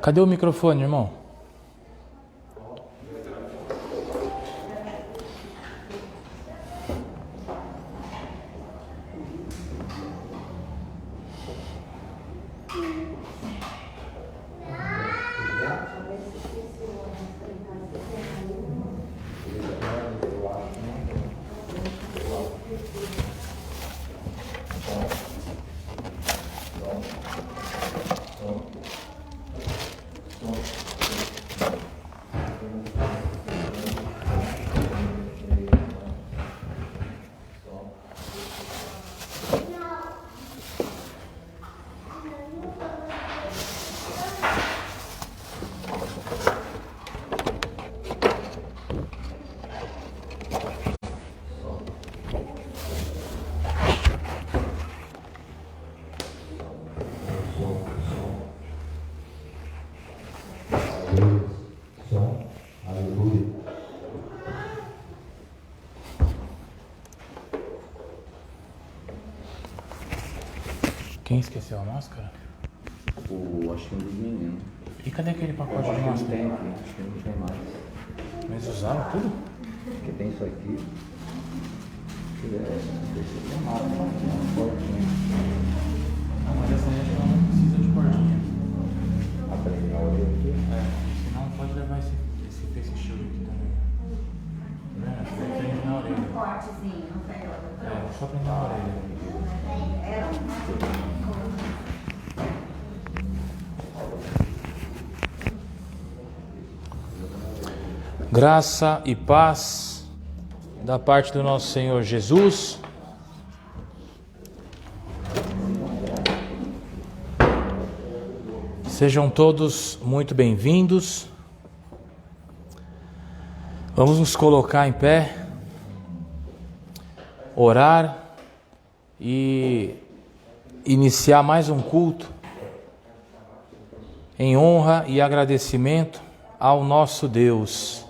Cadê o microfone, irmão? Quem esqueceu a máscara? Acho que um dos meninos. E cadê aquele pacote de máscara? Acho que não tem mais. Mas usaram tudo? Porque tem isso aqui. Deixa eu ter máscara, uma portinha. Ah, mas essa aí acho que ela não precisa de portinha. Aprende na orelha aqui? Senão pode levar esse shield aqui também. Prende na orelha. Cortezinho, não pega outra. Só prender na orelha. Graça e paz da parte do nosso Senhor Jesus. Sejam todos muito bem-vindos. Vamos nos colocar em pé, orar e iniciar mais um culto em honra e agradecimento ao nosso Deus.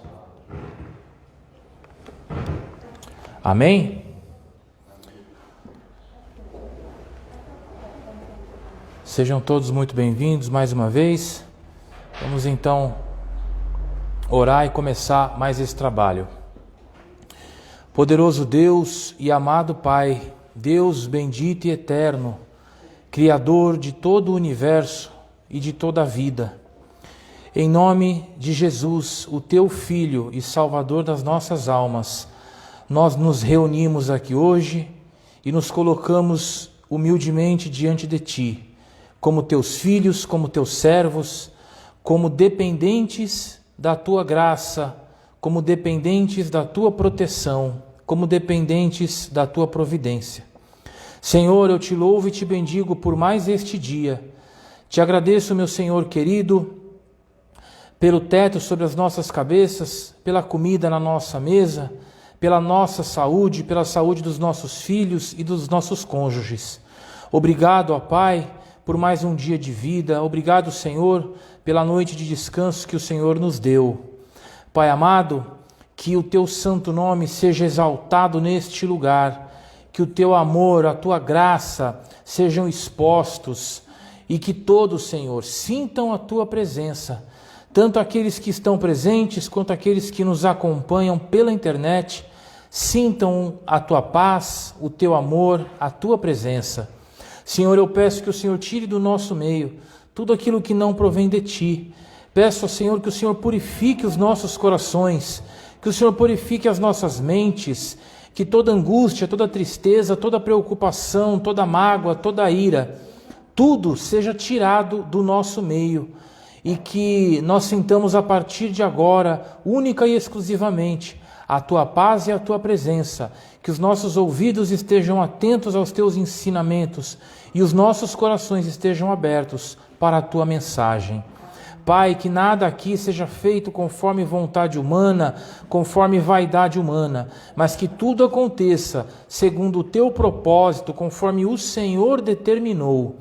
Amém? Sejam todos muito bem-vindos mais uma vez. Vamos então orar e começar mais esse trabalho. Poderoso Deus e amado Pai, Deus bendito e eterno, Criador de todo o universo e de toda a vida, em nome de Jesus, o Teu Filho e Salvador das nossas almas, nós nos reunimos aqui hoje e nos colocamos humildemente diante de Ti, como Teus filhos, como Teus servos, como dependentes da Tua graça, como dependentes da Tua proteção, como dependentes da Tua providência. Senhor, eu Te louvo e Te bendigo por mais este dia. Te agradeço, meu Senhor querido, pelo teto sobre as nossas cabeças, pela comida na nossa mesa, pela nossa saúde, pela saúde dos nossos filhos e dos nossos cônjuges. Obrigado, ó Pai, por mais um dia de vida. Obrigado, Senhor, pela noite de descanso que o Senhor nos deu. Pai amado, que o Teu santo nome seja exaltado neste lugar, que o Teu amor, a Tua graça sejam expostos e que todos, Senhor, sintam a Tua presença, tanto aqueles que estão presentes quanto aqueles que nos acompanham pela internet, sintam a Tua paz, o Teu amor, a Tua presença. Senhor, eu peço que o Senhor tire do nosso meio tudo aquilo que não provém de Ti. Peço ao Senhor que o Senhor purifique os nossos corações, que o Senhor purifique as nossas mentes, que toda angústia, toda tristeza, toda preocupação, toda mágoa, toda ira, tudo seja tirado do nosso meio e que nós sintamos a partir de agora, única e exclusivamente, a Tua paz e a Tua presença, que os nossos ouvidos estejam atentos aos Teus ensinamentos e os nossos corações estejam abertos para a Tua mensagem. Pai, que nada aqui seja feito conforme vontade humana, conforme vaidade humana, mas que tudo aconteça segundo o Teu propósito, conforme o Senhor determinou.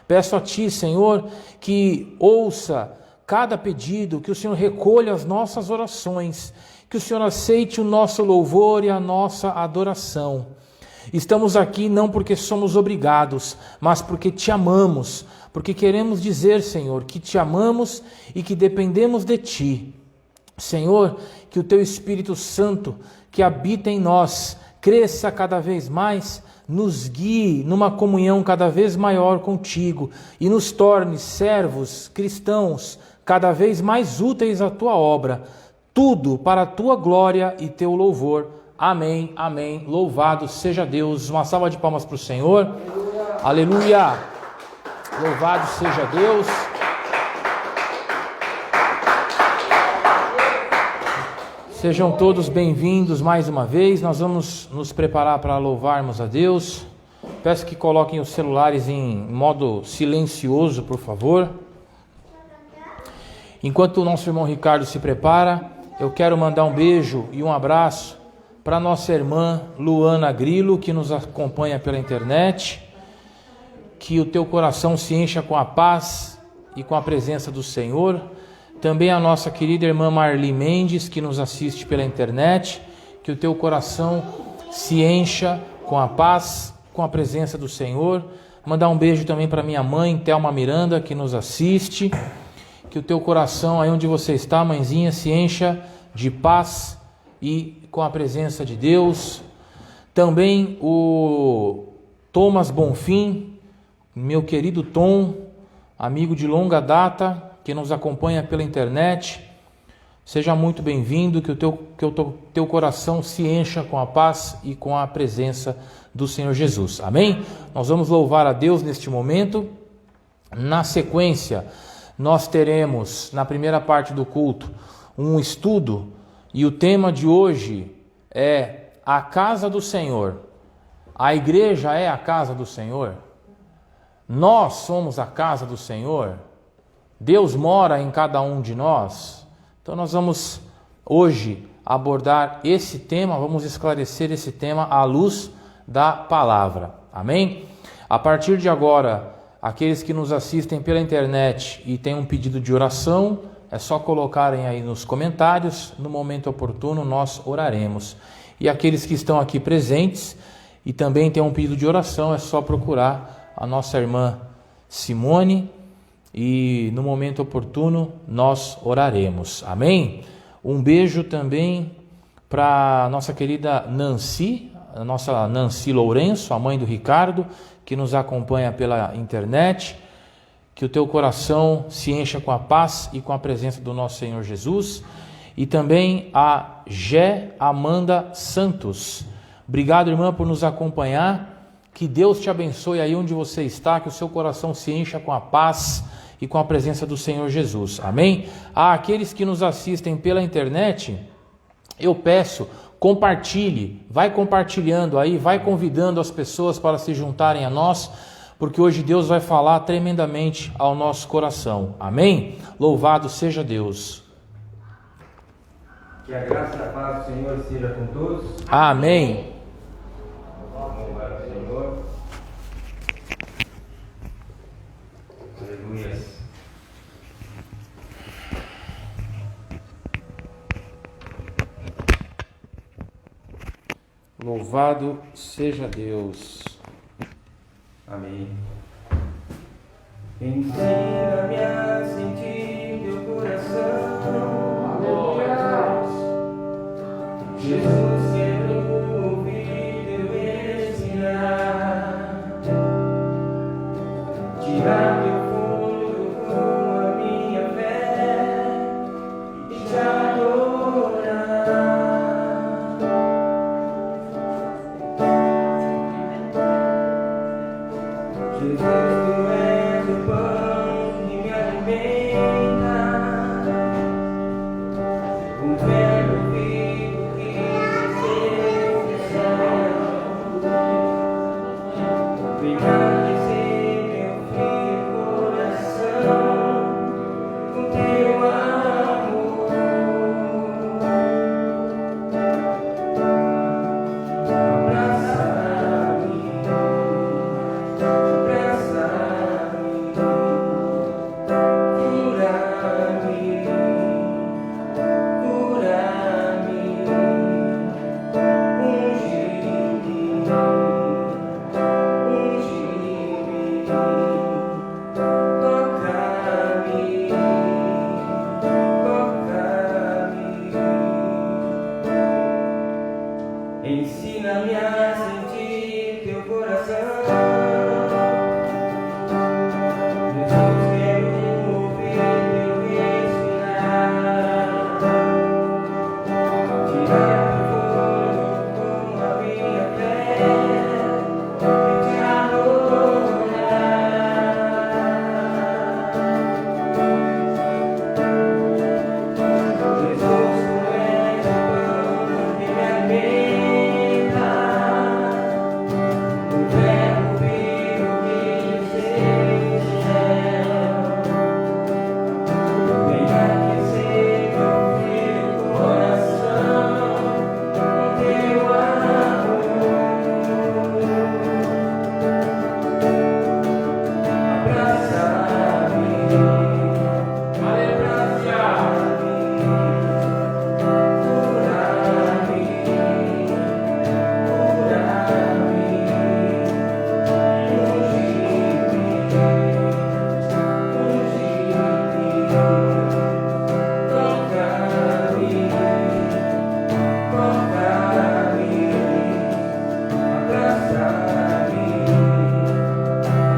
Peço a Ti, Senhor, que ouça cada pedido, que o Senhor recolha as nossas orações, que o Senhor aceite o nosso louvor e a nossa adoração. Estamos aqui não porque somos obrigados, mas porque te amamos, porque queremos dizer, Senhor, que te amamos e que dependemos de ti. Senhor, que o teu Espírito Santo, que habita em nós, cresça cada vez mais, nos guie numa comunhão cada vez maior contigo e nos torne servos cristãos cada vez mais úteis à tua obra, tudo para a tua glória e teu louvor. Amém, amém. Louvado seja Deus. Uma salva de palmas para o Senhor. Aleluia. Louvado seja Deus. Sejam todos bem-vindos mais uma vez. Nós vamos nos preparar para louvarmos a Deus. Peço que coloquem os celulares em modo silencioso, por favor. Enquanto o nosso irmão Ricardo se prepara, eu quero mandar um beijo e um abraço para nossa irmã Luana Grilo, que nos acompanha pela internet. Que o teu coração se encha com a paz e com a presença do Senhor. Também a nossa querida irmã Marli Mendes, que nos assiste pela internet. Que o teu coração se encha com a paz, com a presença do Senhor. Mandar um beijo também para minha mãe, Thelma Miranda, que nos assiste. Que o teu coração, aí onde você está, mãezinha, se encha de paz e com a presença de Deus. Também o Thomas Bonfim, meu querido Tom, amigo de longa data, que nos acompanha pela internet. Seja muito bem-vindo, que o teu coração se encha com a paz e com a presença do Senhor Jesus. Amém? Nós vamos louvar a Deus neste momento. Na sequência, nós teremos, na primeira parte do culto, um estudo, e o tema de hoje é a casa do Senhor. A igreja é a casa do Senhor? Nós somos a casa do Senhor? Deus mora em cada um de nós? Então nós vamos hoje abordar esse tema, vamos esclarecer esse tema à luz da palavra. Amém? A partir de agora, aqueles que nos assistem pela internet e têm um pedido de oração, é só colocarem aí nos comentários, no momento oportuno nós oraremos. E aqueles que estão aqui presentes e também têm um pedido de oração, é só procurar a nossa irmã Simone e no momento oportuno nós oraremos. Amém? Um beijo também para a nossa querida Nancy, a nossa Nancy Lourenço, a mãe do Ricardo, que nos acompanha pela internet. Que o teu coração se encha com a paz e com a presença do nosso Senhor Jesus. E também a Gé Amanda Santos. Obrigado, irmã, por nos acompanhar. Que Deus te abençoe aí onde você está. Que o seu coração se encha com a paz e com a presença do Senhor Jesus. Amém? A aqueles que nos assistem pela internet, eu peço, compartilhe. Vai compartilhando aí, vai convidando as pessoas para se juntarem a nós, porque hoje Deus vai falar tremendamente ao nosso coração. Amém? Louvado seja Deus. Que a graça e a paz do Senhor esteja com todos. Amém. Vamos louvar o Senhor. Aleluia. Louvado seja Deus. Amém. Ensina-me a sentir teu coração. Aleluia. Jesus, quero ouvir teu ensinar. Tirar teu fundo com a minha fé e te adorar. Jesus, tu és o pão que me alimenta. Ensina-me a sentir teu coração. Jesus, quero ouvir teu respirar. Tirar do fogo com a minha fé e te adorar. Jesus, tu és o pão que me alimenta, o verbo vivo que desceu do céu. Vem aquecer meu frio coração com teu amor. Abraça-me,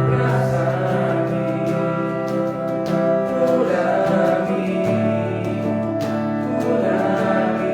abraça-me, cura-me, cura-me,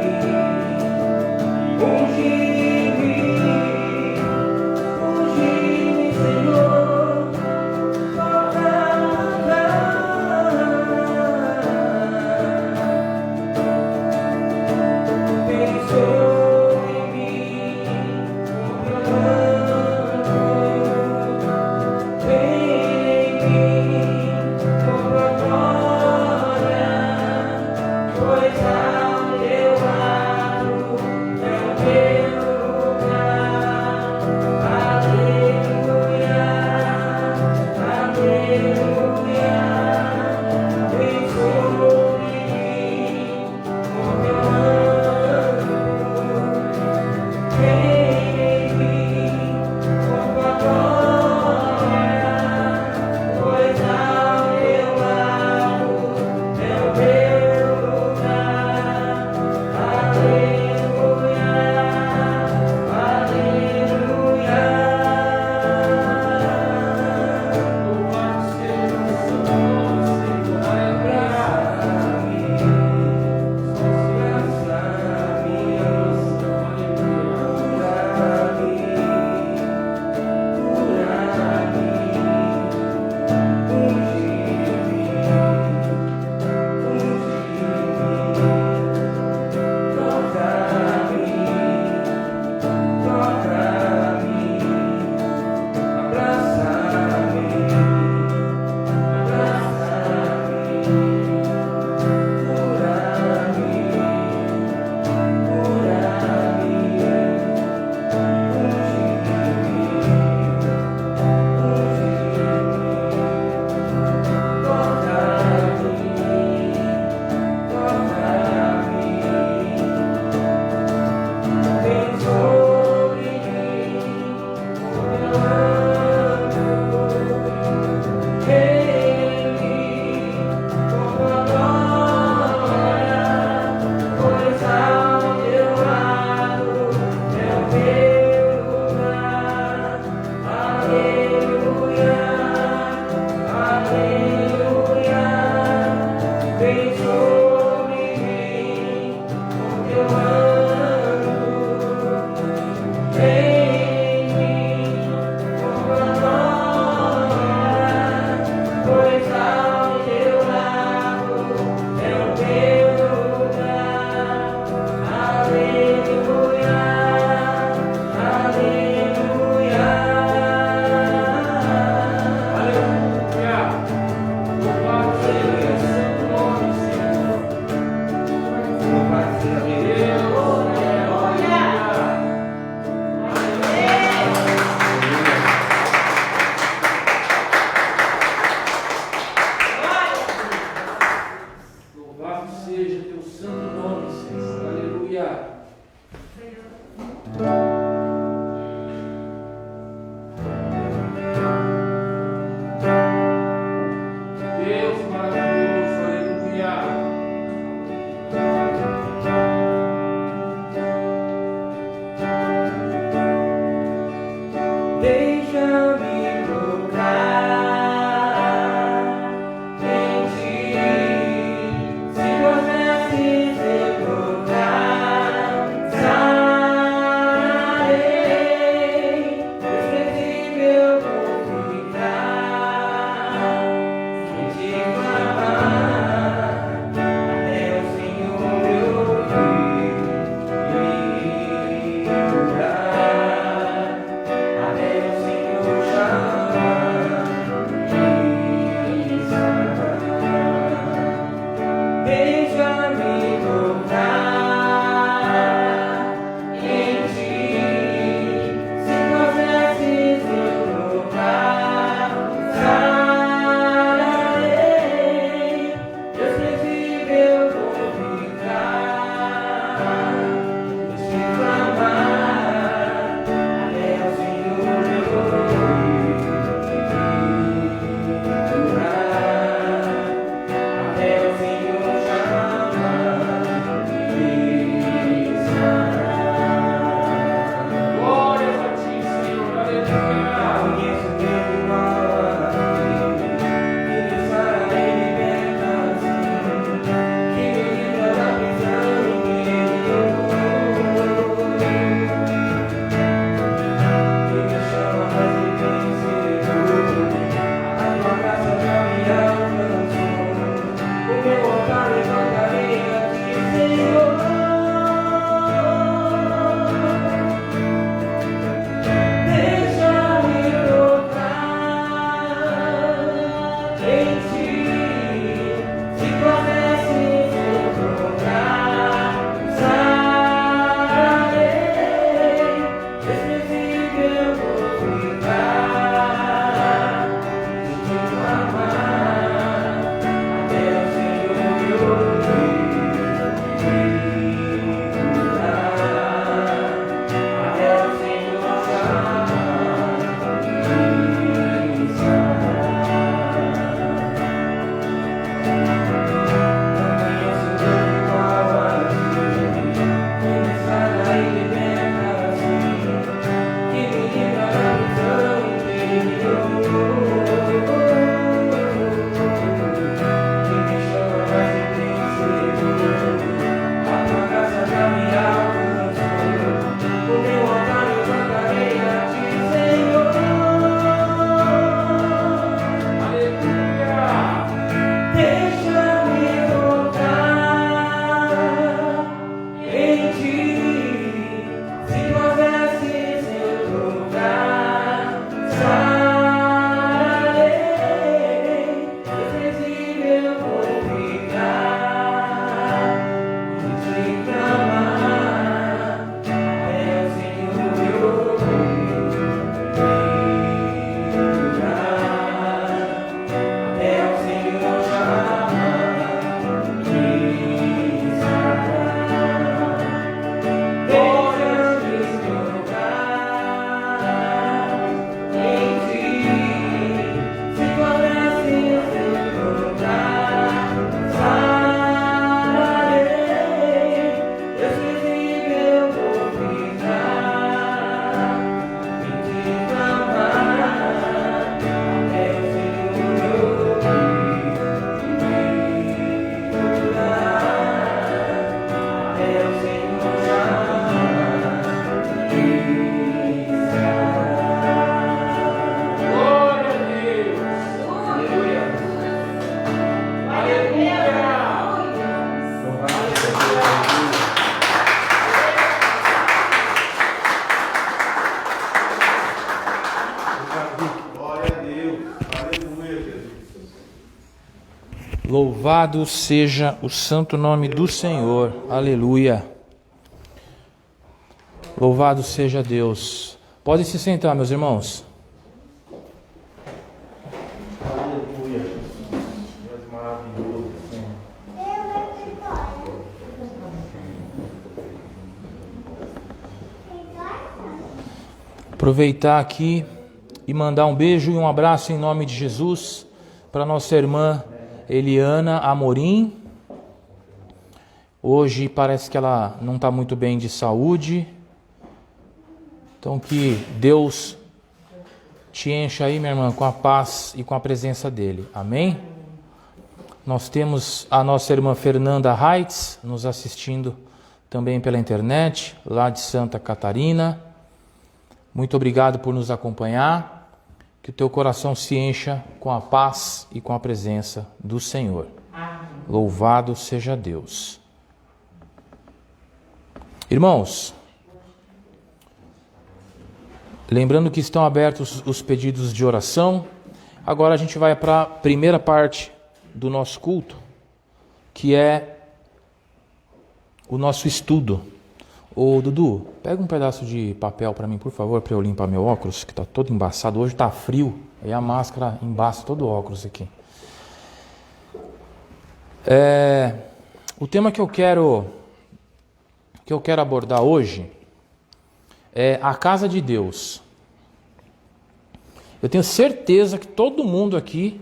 Louvado seja o santo nome do Senhor. Aleluia. Louvado seja Deus. Podem se sentar, meus irmãos. Aleluia, Deus maravilhoso, Senhor. Aproveitar aqui e mandar um beijo e um abraço em nome de Jesus para nossa irmã Eliana Amorim. Hoje parece que ela não está muito bem de saúde. Então que Deus te encha aí, minha irmã, com a paz e com a presença dele. Amém? Nós temos a nossa irmã Fernanda Reitz nos assistindo também pela internet, lá de Santa Catarina. Muito obrigado por nos acompanhar. Que o teu coração se encha com a paz e com a presença do Senhor. Amém. Louvado seja Deus. Irmãos, lembrando que estão abertos os pedidos de oração, agora a gente vai para a primeira parte do nosso culto, que é o nosso estudo. Ô Dudu, pega um pedaço de papel para mim, por favor, para eu limpar meu óculos, que está todo embaçado. Hoje está frio, aí a máscara embaça todo o óculos aqui. O tema que eu quero abordar hoje é a casa de Deus. Eu tenho certeza que todo mundo aqui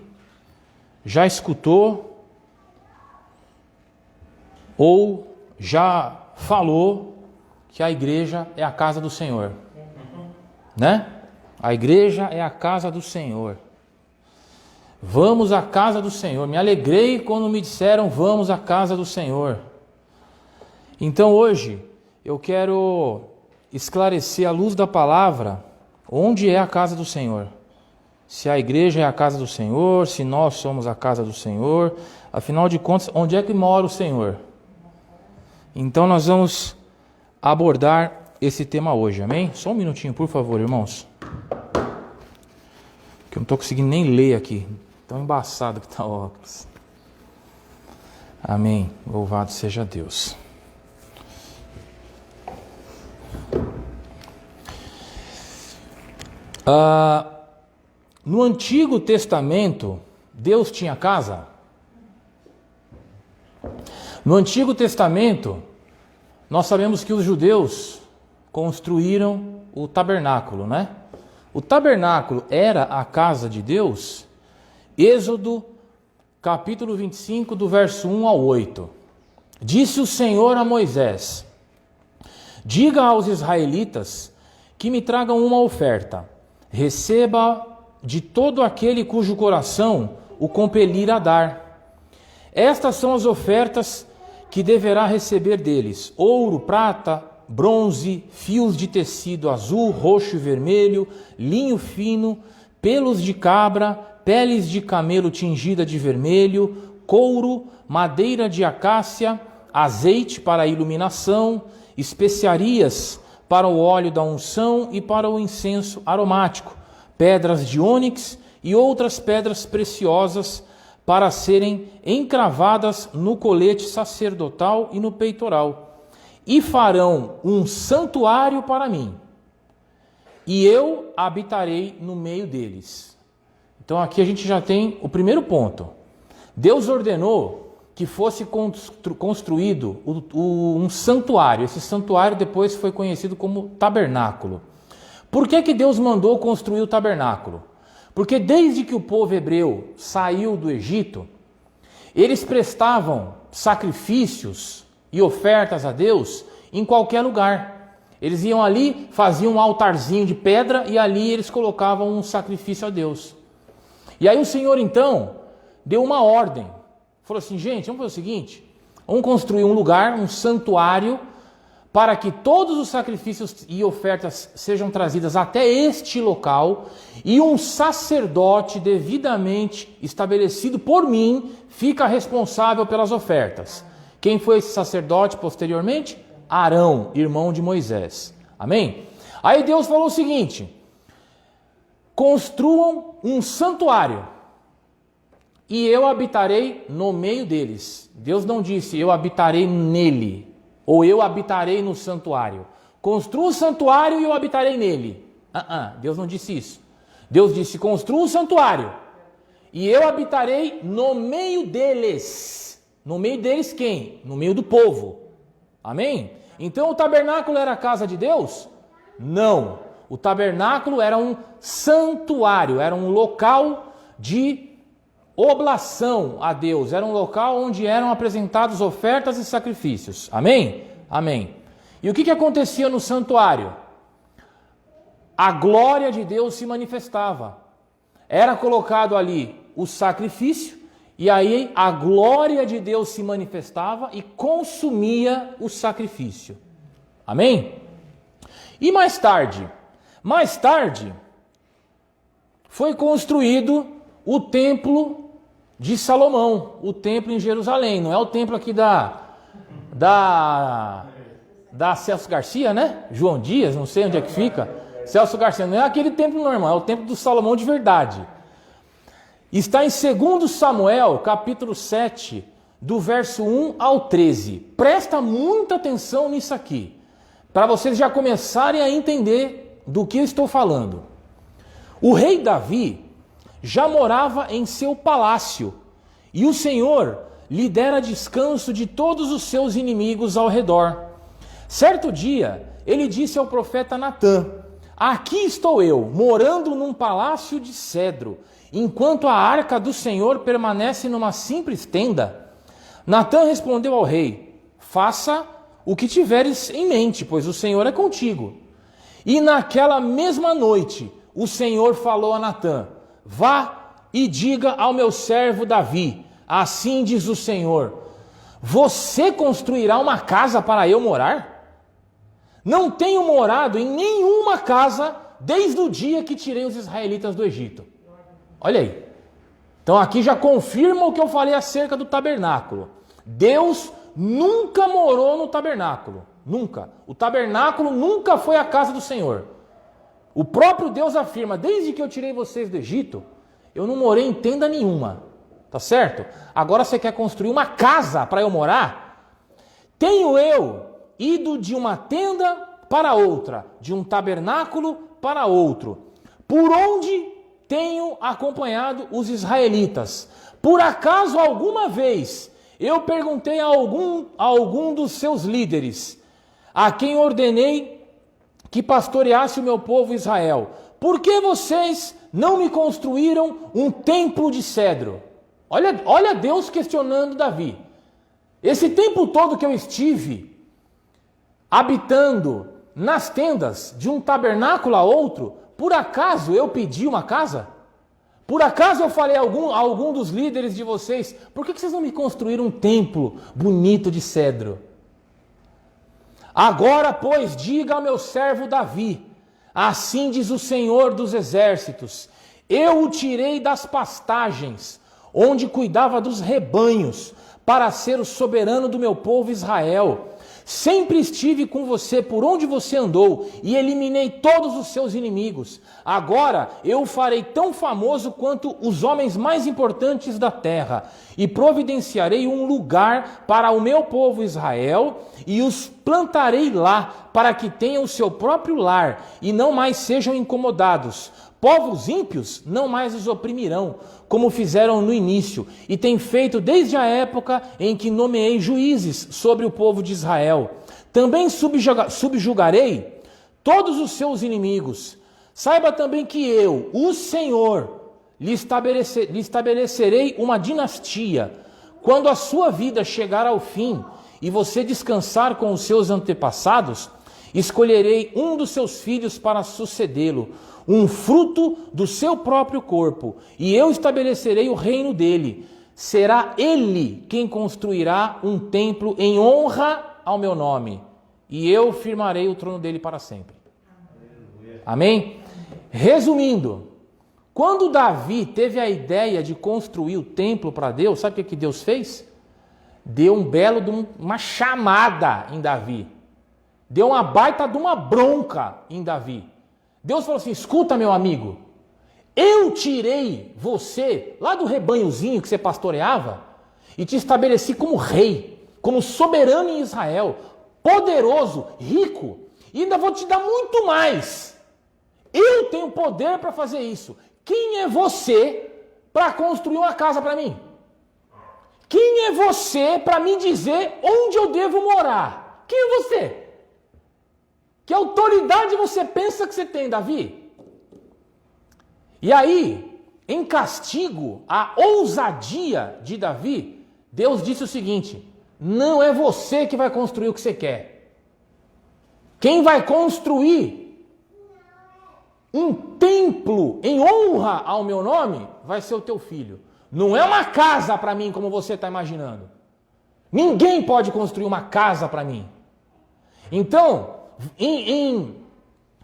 já escutou ou já falou que a igreja é a casa do Senhor, né? A igreja é a casa do Senhor. Vamos à casa do Senhor. Me alegrei quando me disseram vamos à casa do Senhor. Então hoje eu quero esclarecer à luz da palavra onde é a casa do Senhor. Se a igreja é a casa do Senhor, se nós somos a casa do Senhor, afinal de contas, onde é que mora o Senhor? Então nós vamos abordar esse tema hoje, amém? Só um minutinho, por favor, irmãos. Que eu não estou conseguindo nem ler aqui. Tão embaçado que está o óculos. Amém. Louvado seja Deus. No Antigo Testamento, Deus tinha casa? No Antigo Testamento, nós sabemos que os judeus construíram o tabernáculo, né? O tabernáculo era a casa de Deus. Êxodo, capítulo 25, do verso 1 ao 8. Disse o Senhor a Moisés: diga aos israelitas que me tragam uma oferta. Receba de todo aquele cujo coração o compelir a dar. Estas são as ofertas que deverá receber deles: ouro, prata, bronze, fios de tecido azul, roxo e vermelho, linho fino, pelos de cabra, peles de camelo tingida de vermelho, couro, madeira de acácia, azeite para a iluminação, especiarias para o óleo da unção e para o incenso aromático, pedras de ônix e outras pedras preciosas para serem encravadas no colete sacerdotal e no peitoral. E farão um santuário para mim, e eu habitarei no meio deles. Então aqui a gente já tem o primeiro ponto. Deus ordenou que fosse construído um santuário. Esse santuário depois foi conhecido como tabernáculo. Por que Deus mandou construir o tabernáculo? Porque desde que o povo hebreu saiu do Egito, eles prestavam sacrifícios e ofertas a Deus em qualquer lugar. Eles iam ali, faziam um altarzinho de pedra e ali eles colocavam um sacrifício a Deus. E aí o Senhor então deu uma ordem. Falou assim: gente, vamos fazer o seguinte, vamos construir um lugar, um santuário, para que todos os sacrifícios e ofertas sejam trazidas até este local, e um sacerdote devidamente estabelecido por mim fica responsável pelas ofertas. Quem foi esse sacerdote posteriormente? Arão, irmão de Moisés. Amém? Aí Deus falou o seguinte: construam um santuário. e eu habitarei no meio deles. Deus não disse eu habitarei nele, ou eu habitarei no santuário. Construa o santuário e eu habitarei nele. Deus não disse isso. Deus disse construa o santuário e eu habitarei no meio deles. No meio deles quem? No meio do povo. Amém? Então o tabernáculo era a casa de Deus? Não. O tabernáculo era um santuário, era um local de oblação a Deus, era um local onde eram apresentadas ofertas e sacrifícios. Amém? Amém. E o que acontecia no santuário? A glória de Deus se manifestava. Era colocado ali o sacrifício, e aí a glória de Deus se manifestava e consumia o sacrifício. Amém? E mais tarde foi construído o templo de Salomão, o templo em Jerusalém. Não é o templo aqui da Celso Garcia, né? João Dias, não sei onde é que fica. Celso Garcia, não é aquele templo normal, é o templo do Salomão de verdade. Está em 2 Samuel, capítulo 7, do verso 1 ao 13. Presta muita atenção nisso aqui, para vocês já começarem a entender do que eu estou falando. O rei Davi já morava em seu palácio, e o Senhor lhe dera descanso de todos os seus inimigos ao redor. Certo dia, ele disse ao profeta Natã: aqui estou eu, morando num palácio de cedro, enquanto a arca do Senhor permanece numa simples tenda. Natã respondeu ao rei: faça o que tiveres em mente, pois o Senhor é contigo. E naquela mesma noite, o Senhor falou a Natã: vá e diga ao meu servo Davi, assim diz o Senhor, você construirá uma casa para eu morar? Não tenho morado em nenhuma casa desde o dia que tirei os israelitas do Egito. Olha aí. Então aqui já confirma o que eu falei acerca do tabernáculo. Deus nunca morou no tabernáculo. Nunca. O tabernáculo nunca foi a casa do Senhor. O próprio Deus afirma: desde que eu tirei vocês do Egito, eu não morei em tenda nenhuma. Tá certo? Agora você quer construir uma casa para eu morar? Tenho eu ido de uma tenda para outra, de um tabernáculo para outro. Por onde tenho acompanhado os israelitas? Por acaso alguma vez eu perguntei a algum dos seus líderes, a quem ordenei que pastoreasse o meu povo Israel: por que vocês não me construíram um templo de cedro? Olha Deus questionando Davi. Esse tempo todo que eu estive habitando nas tendas de um tabernáculo a outro, por acaso eu pedi uma casa? Por acaso eu falei a algum dos líderes de vocês: por que vocês não me construíram um templo bonito de cedro? Agora, pois, diga ao meu servo Davi, assim diz o Senhor dos exércitos, eu o tirei das pastagens, onde cuidava dos rebanhos, para ser o soberano do meu povo Israel. Sempre estive com você por onde você andou e eliminei todos os seus inimigos. Agora eu o farei tão famoso quanto os homens mais importantes da terra e providenciarei um lugar para o meu povo Israel e os plantarei lá para que tenham o seu próprio lar e não mais sejam incomodados. Povos ímpios não mais os oprimirão, como fizeram no início, e têm feito desde a época em que nomeei juízes sobre o povo de Israel. Também subjugarei todos os seus inimigos. Saiba também que eu, o Senhor, lhe estabelecerei uma dinastia. Quando a sua vida chegar ao fim e você descansar com os seus antepassados, escolherei um dos seus filhos para sucedê-lo, um fruto do seu próprio corpo, e eu estabelecerei o reino dele. Será ele quem construirá um templo em honra ao meu nome, e eu firmarei o trono dele para sempre. Amém? Resumindo, quando Davi teve a ideia de construir o templo para Deus, sabe o que Deus fez? Deu uma chamada em Davi. Deu uma baita de uma bronca em Davi. Deus falou assim: escuta, meu amigo, Eu tirei você lá do rebanhozinho que você pastoreava e te estabeleci como rei, como soberano em Israel, poderoso, rico, e ainda vou te dar muito mais. Eu tenho poder para fazer isso. Quem é você para construir uma casa para mim? Quem é você para me dizer onde eu devo morar? Quem é você? Que autoridade você pensa que você tem, Davi? E aí, em castigo à ousadia de Davi, Deus disse o seguinte: não é você que vai construir o que você quer. Quem vai construir um templo em honra ao meu nome vai ser o teu filho. Não é uma casa para mim como você está imaginando. Ninguém pode construir uma casa para mim. Então, em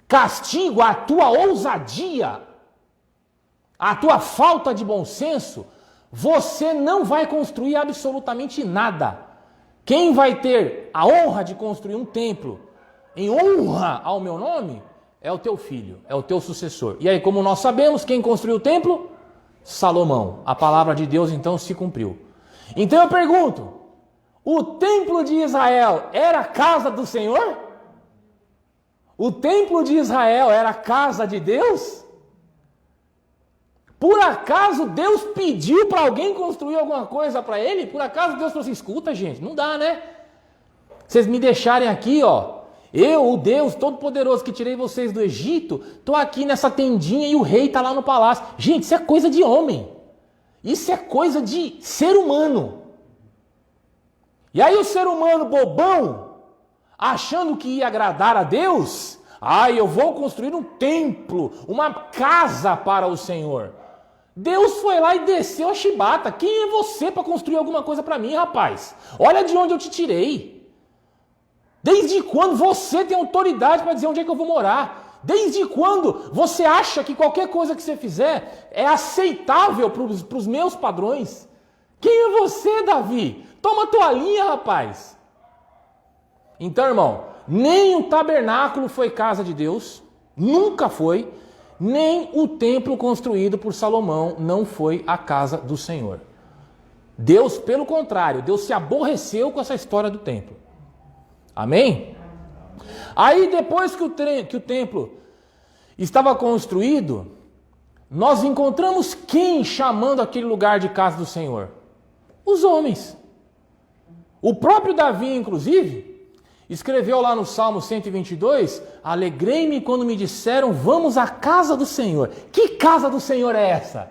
castigo à tua ousadia, à tua falta de bom senso, você não vai construir absolutamente nada. Quem vai ter a honra de construir um templo em honra ao meu nome é o teu filho, é o teu sucessor. E aí, como nós sabemos, quem construiu o templo? Salomão. A palavra de Deus então se cumpriu. Então eu pergunto, o templo de Israel era a casa do Senhor? O templo de Israel era a casa de Deus? Por acaso Deus pediu para alguém construir alguma coisa para ele? Por acaso Deus falou assim, escuta gente, não dá né? Vocês me deixarem aqui ó, eu, o Deus Todo-Poderoso que tirei vocês do Egito, estou aqui nessa tendinha e o rei está lá no palácio. Gente, isso é coisa de homem. Isso é coisa de ser humano. E aí o ser humano bobão, achando que ia agradar a Deus, eu vou construir um templo, uma casa para o Senhor. Deus foi lá e desceu a chibata. Quem é você para construir alguma coisa para mim, rapaz? Olha de onde eu te tirei. Desde quando você tem autoridade para dizer onde é que eu vou morar? Desde quando você acha que qualquer coisa que você fizer é aceitável para os meus padrões? Quem é você, Davi? Toma a tua linha, rapaz. Então, irmão, nem o tabernáculo foi casa de Deus, nunca foi, nem o templo construído por Salomão não foi a casa do Senhor. Deus, pelo contrário, Deus se aborreceu com essa história do templo. Amém? Aí depois que o templo estava construído, nós encontramos quem chamando aquele lugar de casa do Senhor? Os homens. O próprio Davi, inclusive, escreveu lá no Salmo 122, alegrei-me quando me disseram, vamos à casa do Senhor. Que casa do Senhor é essa?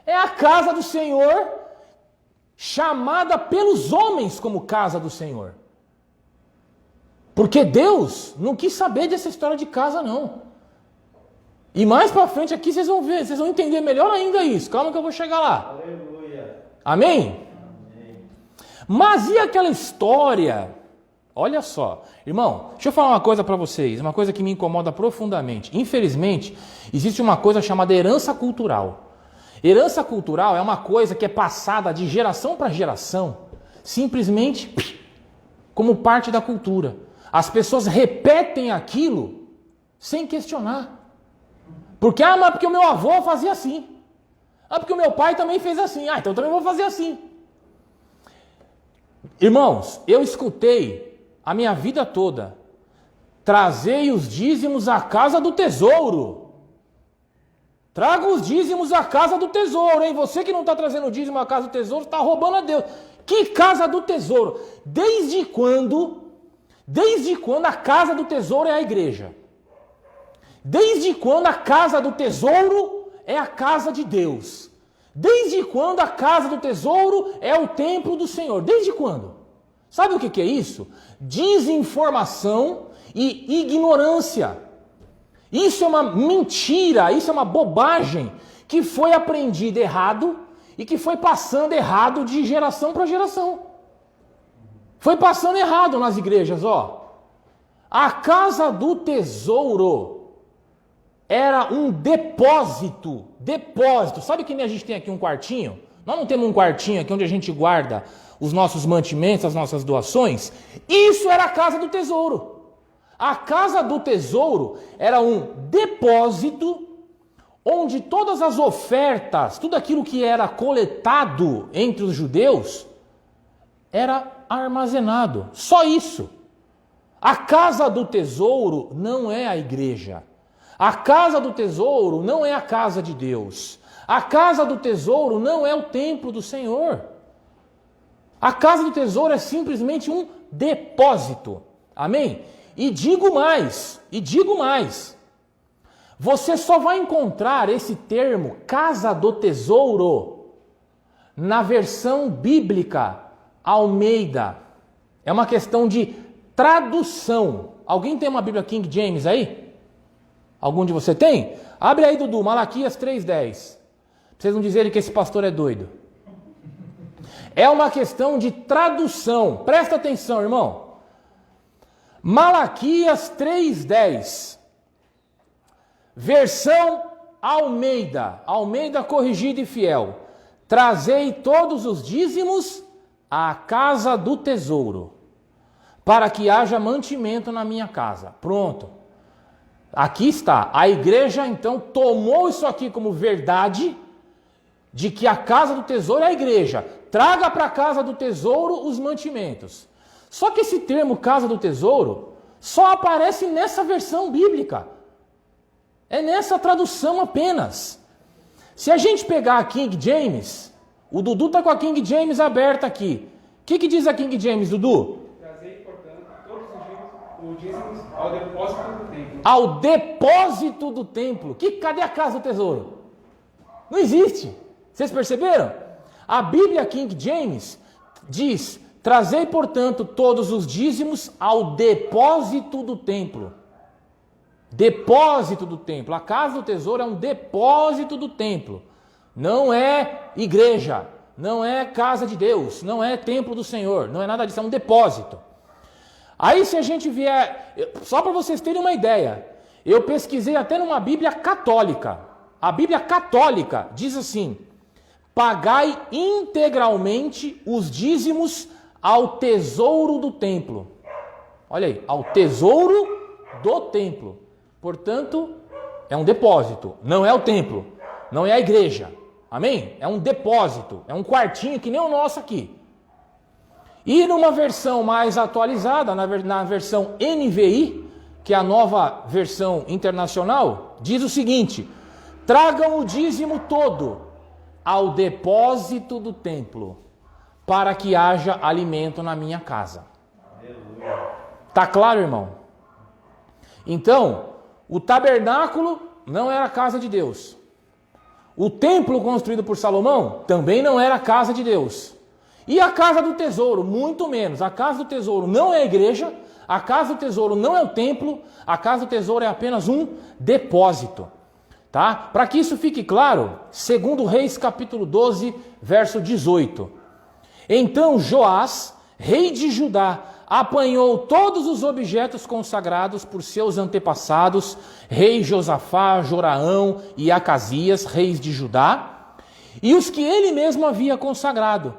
É a casa do Senhor, chamada pelos homens como casa do Senhor. Porque Deus não quis saber dessa história de casa, não. E mais pra frente aqui vocês vão ver, vocês vão entender melhor ainda isso. Calma que eu vou chegar lá. Aleluia. Amém? Amém. Mas e aquela história? Olha só, irmão, deixa eu falar uma coisa para vocês, uma coisa que me incomoda profundamente. Infelizmente, existe uma coisa chamada herança cultural. Herança cultural é uma coisa que é passada de geração para geração, simplesmente como parte da cultura. As pessoas repetem aquilo sem questionar. Porque, mas porque o meu avô fazia assim. Porque o meu pai também fez assim. Então eu também vou fazer assim. Irmãos, eu escutei a minha vida toda, trazei os dízimos à casa do tesouro. Traga os dízimos à casa do tesouro, hein? Você que não está trazendo o dízimo à casa do tesouro, está roubando a Deus. Que casa do tesouro? Desde quando a casa do tesouro é a igreja? Desde quando a casa do tesouro é a casa de Deus? Desde quando a casa do tesouro é o templo do Senhor? Desde quando? Sabe o que é isso? Desinformação e ignorância. Isso é uma mentira, isso é uma bobagem que foi aprendida errado e que foi passando errado de geração para geração. Foi passando errado nas igrejas, ó. A casa do tesouro era um depósito. Sabe que nem a gente tem aqui um quartinho? Nós não temos um quartinho aqui onde a gente guarda os nossos mantimentos, as nossas doações? Isso era a casa do tesouro. A casa do tesouro era um depósito onde todas as ofertas, tudo aquilo que era coletado entre os judeus, era armazenado. Só isso. A casa do tesouro não é a igreja. A casa do tesouro não é a casa de Deus. A casa do tesouro não é o templo do Senhor. A casa do tesouro é simplesmente um depósito. Amém? E digo mais. Você só vai encontrar esse termo, casa do tesouro, na versão bíblica Almeida. É uma questão de tradução. Alguém tem uma Bíblia King James aí? Algum de você tem? Abre aí, Dudu, Malaquias 3:10. Pra vocês não dizerem que esse pastor é doido. É uma questão de tradução. Presta atenção, irmão. Malaquias 3:10. Versão Almeida. Almeida corrigida e fiel. Trazei todos os dízimos à casa do tesouro, para que haja mantimento na minha casa. Pronto. Aqui está. A igreja, então, tomou isso aqui como verdade, de que a casa do tesouro é a igreja. Traga para a casa do tesouro os mantimentos. Só que esse termo casa do tesouro só aparece nessa versão bíblica. É nessa tradução apenas. Se a gente pegar a King James, o Dudu está com a King James aberta aqui. O que diz a King James, Dudu? Trazei, portanto, todos os dízimos ao depósito do templo. Ao depósito do templo. Cadê a casa do tesouro? Não existe. Vocês perceberam? A Bíblia King James diz: trazei, portanto, todos os dízimos ao depósito do templo. Depósito do templo. A casa do tesouro é um depósito do templo. Não é igreja, não é casa de Deus, não é templo do Senhor, não é nada disso, é um depósito. Aí se a gente vier, só para vocês terem uma ideia, eu pesquisei até numa Bíblia católica. A Bíblia católica diz assim: pagai integralmente os dízimos ao tesouro do templo. Olha aí, ao tesouro do templo. Portanto, é um depósito, não é o templo, não é a igreja. Amém? É um depósito, é um quartinho que nem o nosso aqui. E numa versão mais atualizada, na versão NVI, que é a nova versão internacional, diz o seguinte: tragam o dízimo todo ao depósito do templo, para que haja alimento na minha casa. Tá claro, irmão? Então, o tabernáculo não era a casa de Deus. O templo construído por Salomão também não era a casa de Deus. E a casa do tesouro, muito menos. A casa do tesouro não é a igreja, a casa do tesouro não é o templo, a casa do tesouro é apenas um depósito. Tá? Para que isso fique claro, 2 Reis capítulo 12, verso 18. Então Joás, rei de Judá, apanhou todos os objetos consagrados por seus antepassados, rei Josafá, Joraão e Acasias, reis de Judá, e os que ele mesmo havia consagrado,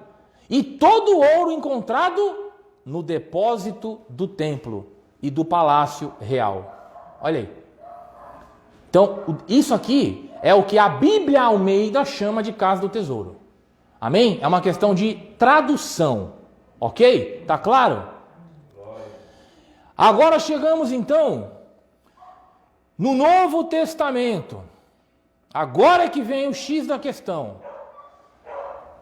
e todo o ouro encontrado no depósito do templo e do palácio real. Olha aí. Então, isso aqui é o que a Bíblia Almeida chama de casa do tesouro. Amém? É uma questão de tradução. Ok? Tá claro? Agora chegamos então no Novo Testamento. Agora é que vem o X da questão.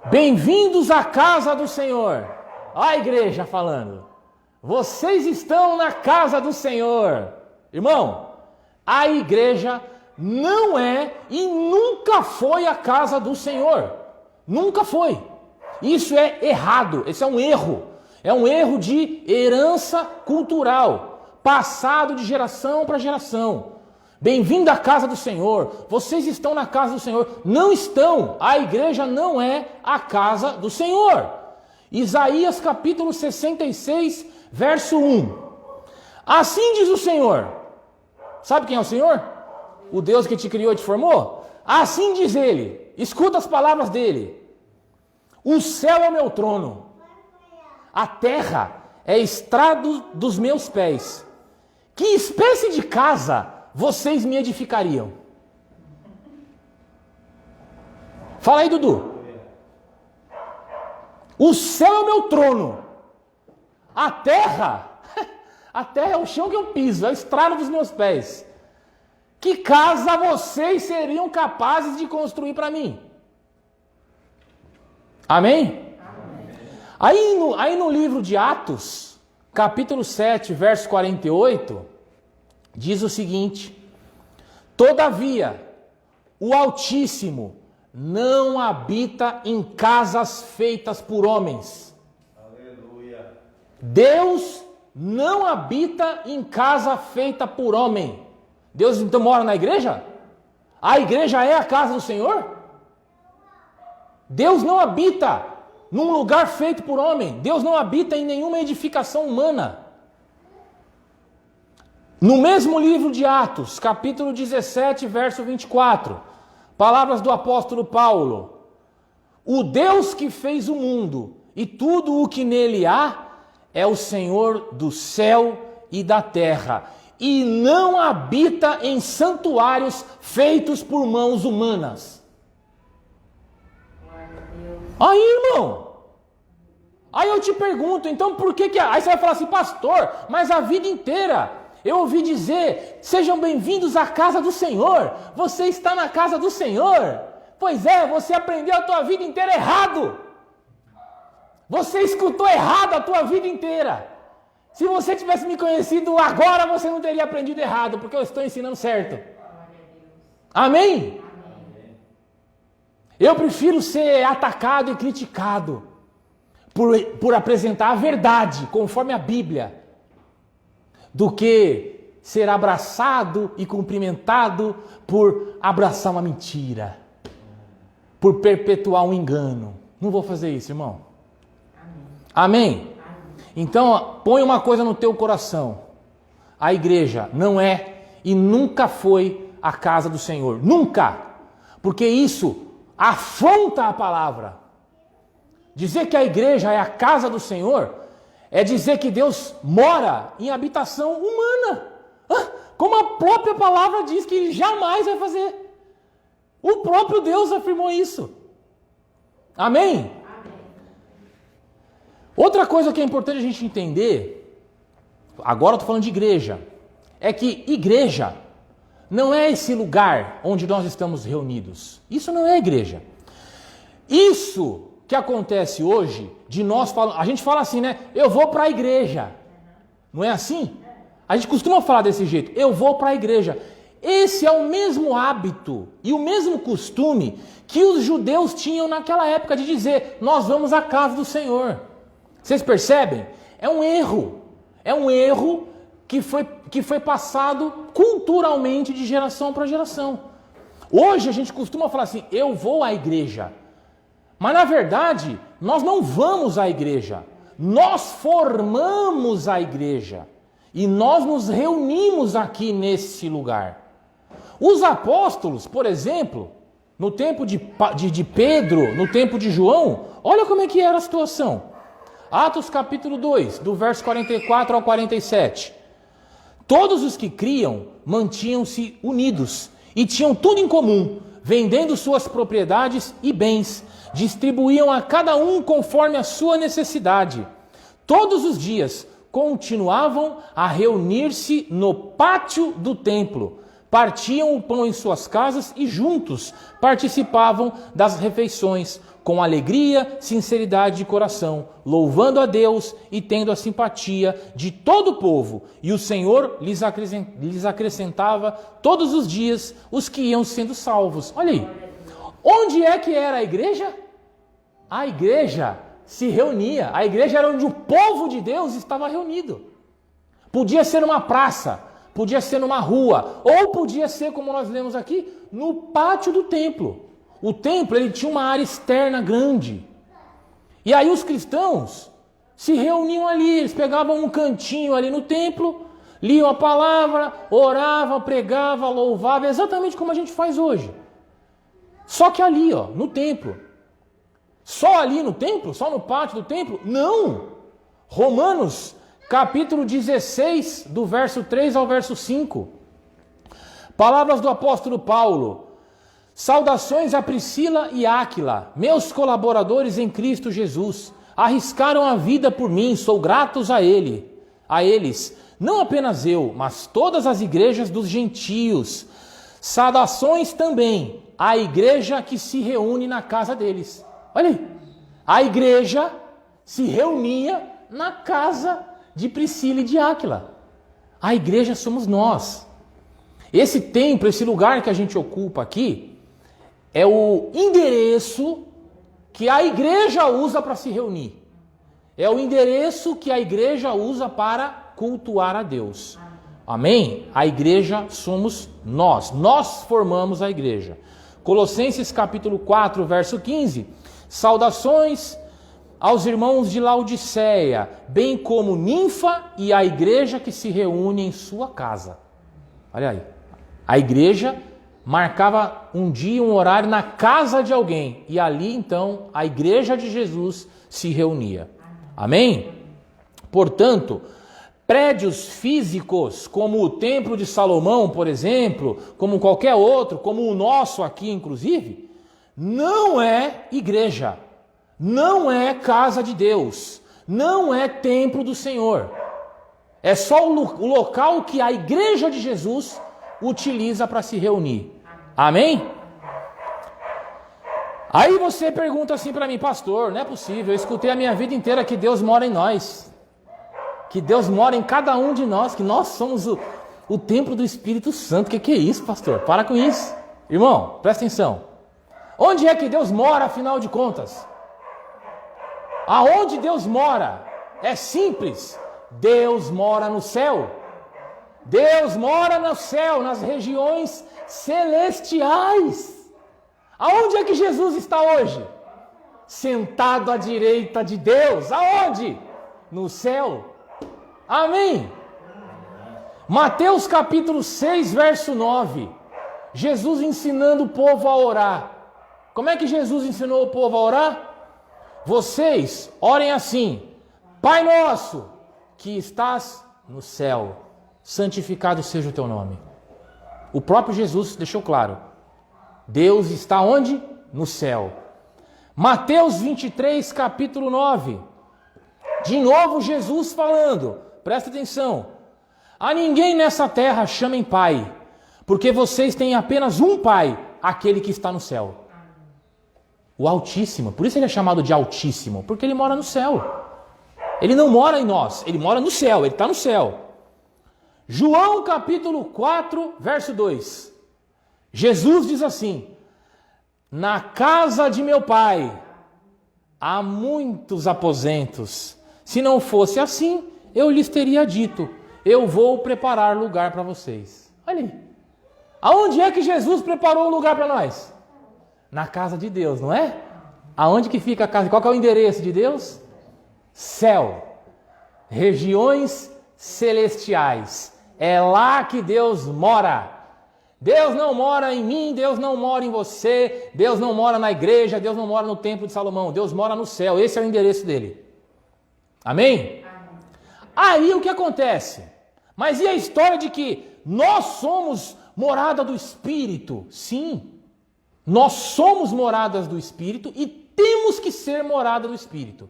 Bem-vindos à casa do Senhor. Olha a igreja falando. Vocês estão na casa do Senhor. Irmão, a igreja não é e nunca foi a casa do Senhor. Nunca foi. Isso é errado, esse é um erro. É um erro de herança cultural, passado de geração para geração. Bem-vindo à casa do Senhor. Vocês estão na casa do Senhor. Não estão. A igreja não é a casa do Senhor. Isaías capítulo 66, verso 1. Assim diz o Senhor. Sabe quem é o Senhor? O Deus que te criou e te formou? Assim diz ele. Escuta as palavras dele. O céu é o meu trono. A terra é estrado dos meus pés. Que espécie de casa vocês me edificariam? Fala aí, Dudu. O céu é o meu trono. A terra é o chão que eu piso, é o estrado dos meus pés. Que casa vocês seriam capazes de construir para mim? Amém? Amém. Aí no livro de Atos, capítulo 7, verso 48, diz o seguinte: todavia, o Altíssimo não habita em casas feitas por homens. Aleluia. Deus não habita em casa feita por homem. Deus então mora na igreja? A igreja é a casa do Senhor? Deus não habita num lugar feito por homem. Deus não habita em nenhuma edificação humana. No mesmo livro de Atos, capítulo 17, verso 24, palavras do apóstolo Paulo: o Deus que fez o mundo e tudo o que nele há é o Senhor do céu e da terra, e não habita em santuários feitos por mãos humanas. Aí, irmão, aí eu te pergunto, então por que aí você vai falar assim: pastor, mas a vida inteira eu ouvi dizer, sejam bem-vindos à casa do Senhor. Você está na casa do Senhor. Pois é, você aprendeu a tua vida inteira errado. Você escutou errado a tua vida inteira. Se você tivesse me conhecido agora, você não teria aprendido errado, porque eu estou ensinando certo. Amém? Eu prefiro ser atacado e criticado por apresentar a verdade, conforme a Bíblia, do que ser abraçado e cumprimentado por abraçar uma mentira, por perpetuar um engano. Não vou fazer isso, irmão. Amém? Então, põe uma coisa no teu coração: a igreja não é e nunca foi a casa do Senhor. Nunca! Porque isso afronta a palavra. Dizer que a igreja é a casa do Senhor é dizer que Deus mora em habitação humana. Como a própria palavra diz que Ele jamais vai fazer. O próprio Deus afirmou isso. Amém? Outra coisa que é importante a gente entender, agora eu estou falando de igreja, é que igreja não é esse lugar onde nós estamos reunidos. Isso não é igreja. Isso que acontece hoje, de nós a gente fala assim, né? Eu vou para a igreja. Não é assim? A gente costuma falar desse jeito. Eu vou para a igreja. Esse é o mesmo hábito e o mesmo costume que os judeus tinham naquela época de dizer: nós vamos à casa do Senhor. Vocês percebem? É um erro. É um erro que foi passado culturalmente de geração para geração. Hoje a gente costuma falar assim: eu vou à igreja. Mas na verdade, nós não vamos à igreja. Nós formamos a igreja. E nós nos reunimos aqui nesse lugar. Os apóstolos, por exemplo, no tempo de Pedro, no tempo de João, olha como é que era a situação. Atos capítulo 2, do verso 44 ao 47. Todos os que criam mantinham-se unidos e tinham tudo em comum, vendendo suas propriedades e bens, distribuíam a cada um conforme a sua necessidade. Todos os dias continuavam a reunir-se no pátio do templo, partiam o pão em suas casas e juntos participavam das refeições, com alegria, sinceridade de coração, louvando a Deus e tendo a simpatia de todo o povo. E o Senhor lhes acrescentava todos os dias os que iam sendo salvos. Olha aí. Onde é que era a igreja? A igreja se reunia. A igreja era onde o povo de Deus estava reunido. Podia ser numa praça, podia ser numa rua, ou podia ser, como nós lemos aqui, no pátio do templo. O templo, ele tinha uma área externa grande. E aí os cristãos se reuniam ali, eles pegavam um cantinho ali no templo, liam a palavra, oravam, pregavam, louvavam, exatamente como a gente faz hoje. Só que ali, ó, no templo. Só ali no templo? Só no pátio do templo? Não! Romanos, capítulo 16, do verso 3 ao verso 5. Palavras do apóstolo Paulo. Saudações a Priscila e Áquila, meus colaboradores em Cristo Jesus. Arriscaram a vida por mim, sou gratos a eles. Não apenas eu, mas todas as igrejas dos gentios. Saudações também à igreja que se reúne na casa deles. Olha aí, a igreja se reunia na casa de Priscila e de Áquila. A igreja somos nós. Esse templo, esse lugar que a gente ocupa aqui, é o endereço que a igreja usa para se reunir. É o endereço que a igreja usa para cultuar a Deus. Amém? A igreja somos nós. Nós formamos a igreja. Colossenses capítulo 4, verso 15. Saudações aos irmãos de Laodiceia, bem como Ninfa e a igreja que se reúne em sua casa. Olha aí. A igreja marcava um dia, um horário na casa de alguém. E ali, então, a igreja de Jesus se reunia. Amém? Portanto, prédios físicos, como o Templo de Salomão, por exemplo, como qualquer outro, como o nosso aqui, inclusive, não é igreja. Não é casa de Deus. Não é templo do Senhor. É só o local que a igreja de Jesus utiliza para se reunir. Amém? Aí você pergunta assim para mim, pastor, não é possível, eu escutei a minha vida inteira que Deus mora em nós, que Deus mora em cada um de nós, que nós somos o templo do Espírito Santo. Que é isso, pastor? Para com isso. Irmão, presta atenção. Onde é que Deus mora, afinal de contas? Aonde Deus mora? É simples. Deus mora no céu. Deus mora no céu, nas regiões celestiais. Aonde é que Jesus está hoje? Sentado à direita de Deus. Aonde? No céu. Amém. Mateus capítulo 6, verso 9. Jesus ensinando o povo a orar. Como é que Jesus ensinou o povo a orar? Vocês orem assim: Pai nosso, que estás no céu, santificado seja o teu nome. O próprio Jesus deixou claro. Deus está onde? No céu. Mateus 23, capítulo 9. De novo Jesus falando. Presta atenção. A ninguém nessa terra chamem pai, porque vocês têm apenas um pai, aquele que está no céu. O Altíssimo. Por isso ele é chamado de Altíssimo, porque ele mora no céu. Ele não mora em nós, ele mora no céu, ele está no céu. João capítulo 4, verso 2. Jesus diz assim: na casa de meu pai há muitos aposentos. Se não fosse assim, eu lhes teria dito: eu vou preparar lugar para vocês. Olha aí. Aonde é que Jesus preparou o lugar para nós? Na casa de Deus, não é? Aonde que fica a casa? Qual que é o endereço de Deus? Céu. Regiões celestiais. É lá que Deus mora. Deus não mora em mim, Deus não mora em você, Deus não mora na igreja, Deus não mora no templo de Salomão, Deus mora no céu. Esse é o endereço dele. Amém? Aí o que acontece? Mas e a história de que nós somos morada do Espírito? Sim, nós somos moradas do Espírito e temos que ser morada do Espírito.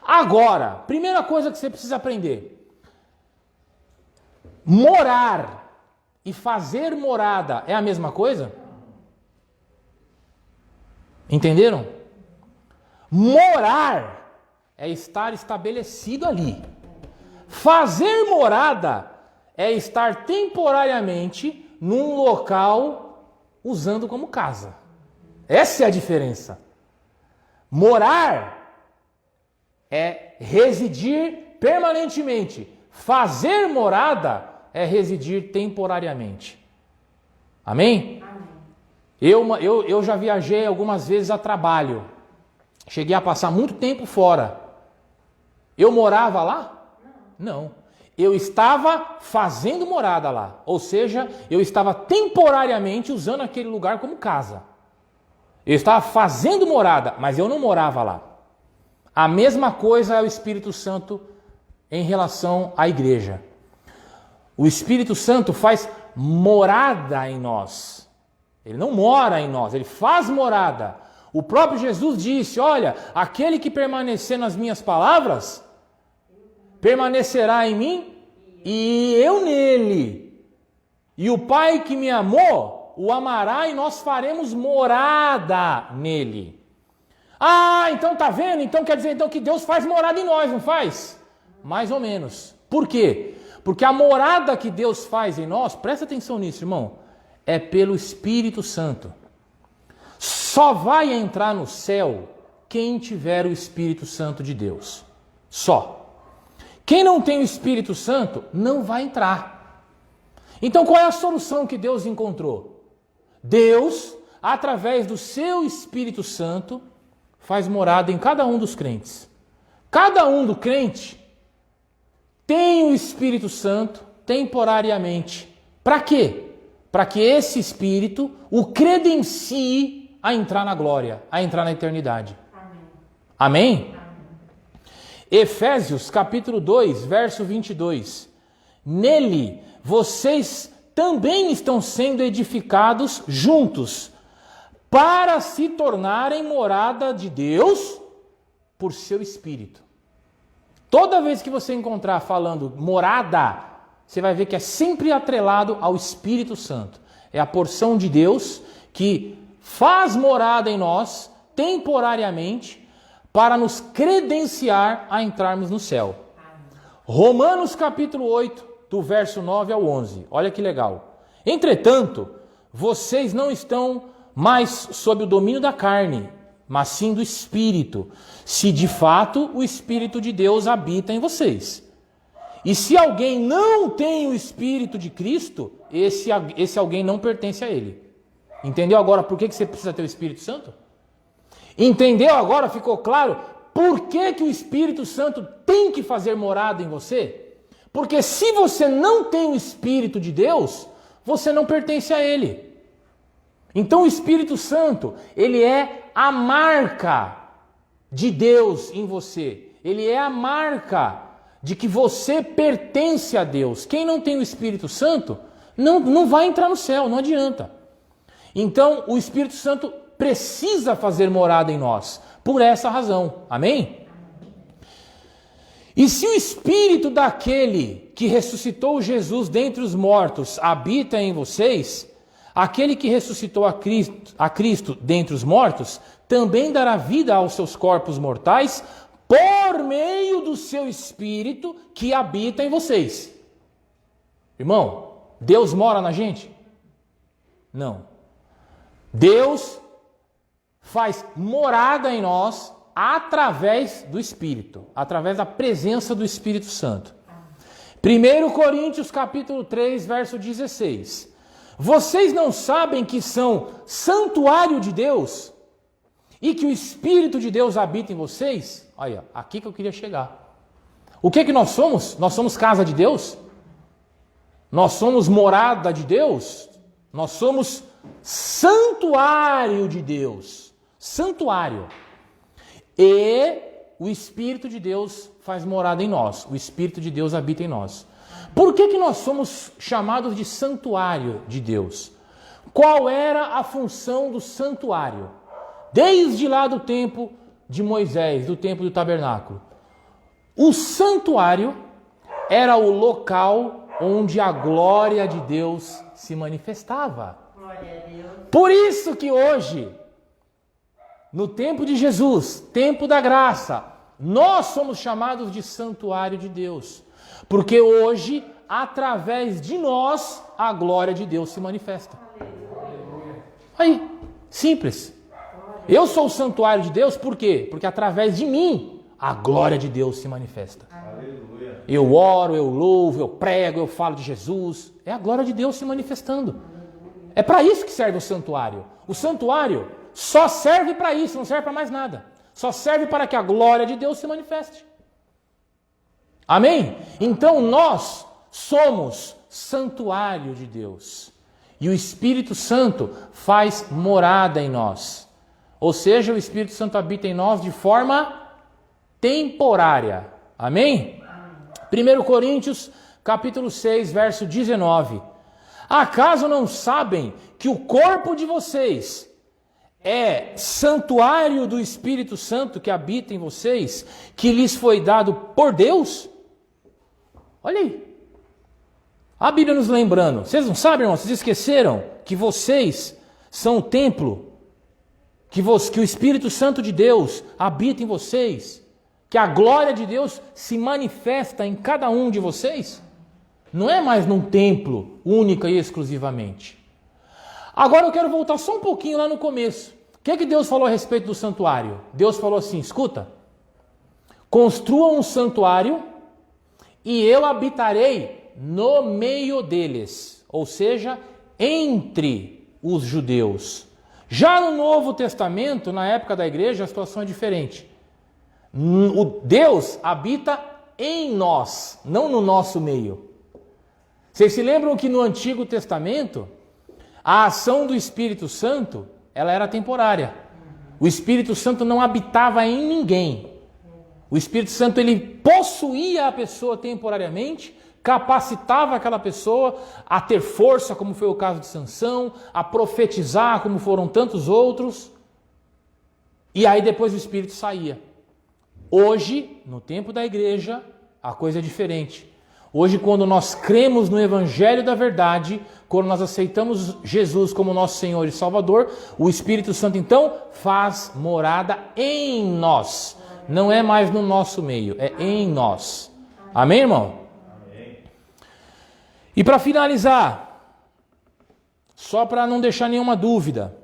Agora, primeira coisa que você precisa aprender: morar e fazer morada é a mesma coisa? Entenderam? Morar é estar estabelecido ali. Fazer morada é estar temporariamente num local usando como casa. Essa é a diferença. Morar é residir permanentemente. Fazer morada é residir temporariamente. Amém? Eu já viajei algumas vezes a trabalho. Cheguei a passar muito tempo fora. Eu morava lá? Não. Eu estava fazendo morada lá. Ou seja, eu estava temporariamente usando aquele lugar como casa. Eu estava fazendo morada, mas eu não morava lá. A mesma coisa é o Espírito Santo em relação à igreja. O Espírito Santo faz morada em nós. Ele não mora em nós, ele faz morada. O próprio Jesus disse, olha, aquele que permanecer nas minhas palavras, permanecerá em mim e eu nele. E o Pai que me amou, o amará e nós faremos morada nele. Ah, então tá vendo? Então quer dizer então que Deus faz morada em nós, não faz? Mais ou menos. Por quê? Porque a morada que Deus faz em nós, presta atenção nisso, irmão, é pelo Espírito Santo. Só vai entrar no céu quem tiver o Espírito Santo de Deus. Só. Quem não tem o Espírito Santo não vai entrar. Então qual é a solução que Deus encontrou? Deus, através do seu Espírito Santo, faz morada em cada um dos crentes. Cada um do crente tem o Espírito Santo temporariamente. Para quê? Para que esse Espírito o credencie a entrar na glória, a entrar na eternidade. Amém? Amém? Efésios capítulo 2, verso 22. Nele vocês também estão sendo edificados juntos, para se tornarem morada de Deus por seu Espírito. Toda vez que você encontrar falando morada, você vai ver que é sempre atrelado ao Espírito Santo. É a porção de Deus que faz morada em nós temporariamente para nos credenciar a entrarmos no céu. Romanos capítulo 8, do verso 9 ao 11. Olha que legal. Entretanto, vocês não estão mais sob o domínio da carne, mas sim do Espírito, se de fato o Espírito de Deus habita em vocês. E se alguém não tem o Espírito de Cristo, esse alguém não pertence a ele. Entendeu agora por que você precisa ter o Espírito Santo? Entendeu agora? Ficou claro por que o Espírito Santo tem que fazer morada em você? Porque se você não tem o Espírito de Deus, você não pertence a ele. Então o Espírito Santo, ele é a marca de Deus em você. Ele é a marca de que você pertence a Deus. Quem não tem o Espírito Santo, não vai entrar no céu, não adianta. Então o Espírito Santo precisa fazer morada em nós, por essa razão. Amém? E se o Espírito daquele que ressuscitou Jesus dentre os mortos habita em vocês, aquele que ressuscitou a Cristo dentre os mortos, também dará vida aos seus corpos mortais, por meio do seu Espírito que habita em vocês. Irmão, Deus mora na gente? Não. Deus faz morada em nós através do Espírito, através da presença do Espírito Santo. 1 Coríntios capítulo 3, verso 16. Vocês não sabem que são santuário de Deus e que o Espírito de Deus habita em vocês? Olha, aqui que eu queria chegar. O que nós somos? Nós somos casa de Deus? Nós somos morada de Deus? Nós somos santuário de Deus. Santuário. E o Espírito de Deus faz morada em nós. O Espírito de Deus habita em nós. Por que nós somos chamados de santuário de Deus? Qual era a função do santuário? Desde lá do tempo de Moisés, do tempo do tabernáculo. O santuário era o local onde a glória de Deus se manifestava. Glória a Deus. Por isso que hoje, no tempo de Jesus, tempo da graça, nós somos chamados de santuário de Deus. Porque hoje, através de nós, a glória de Deus se manifesta. Aí, simples. Eu sou o santuário de Deus, por quê? Porque através de mim, a glória de Deus se manifesta. Eu oro, eu louvo, eu prego, eu falo de Jesus. É a glória de Deus se manifestando. É para isso que serve o santuário. O santuário só serve para isso, não serve para mais nada. Só serve para que a glória de Deus se manifeste. Amém? Então nós somos santuário de Deus. E o Espírito Santo faz morada em nós. Ou seja, o Espírito Santo habita em nós de forma temporária. Amém? 1 Coríntios, capítulo 6, verso 19. Acaso não sabem que o corpo de vocês é santuário do Espírito Santo que habita em vocês, que lhes foi dado por Deus? Olha aí. A Bíblia nos lembrando. Vocês não sabem, irmãos? Vocês esqueceram que vocês são o templo, que o Espírito Santo de Deus habita em vocês, que a glória de Deus se manifesta em cada um de vocês? Não é mais num templo, única e exclusivamente. Agora eu quero voltar só um pouquinho lá no começo. O que é que Deus falou a respeito do santuário? Deus falou assim, escuta, construam um santuário e eu habitarei no meio deles, ou seja, entre os judeus. Já no Novo Testamento, na época da igreja, a situação é diferente. O Deus habita em nós, não no nosso meio. Vocês se lembram que no Antigo Testamento, a ação do Espírito Santo, ela era temporária. O Espírito Santo não habitava em ninguém. O Espírito Santo, ele possuía a pessoa temporariamente, capacitava aquela pessoa a ter força, como foi o caso de Sansão, a profetizar, como foram tantos outros. E aí depois o Espírito saía. Hoje, no tempo da igreja, a coisa é diferente. Hoje, quando nós cremos no Evangelho da verdade, quando nós aceitamos Jesus como nosso Senhor e Salvador, o Espírito Santo, então, faz morada em nós. Não é mais no nosso meio, é em nós. Amém, irmão? Amém. E para finalizar, só para não deixar nenhuma dúvida,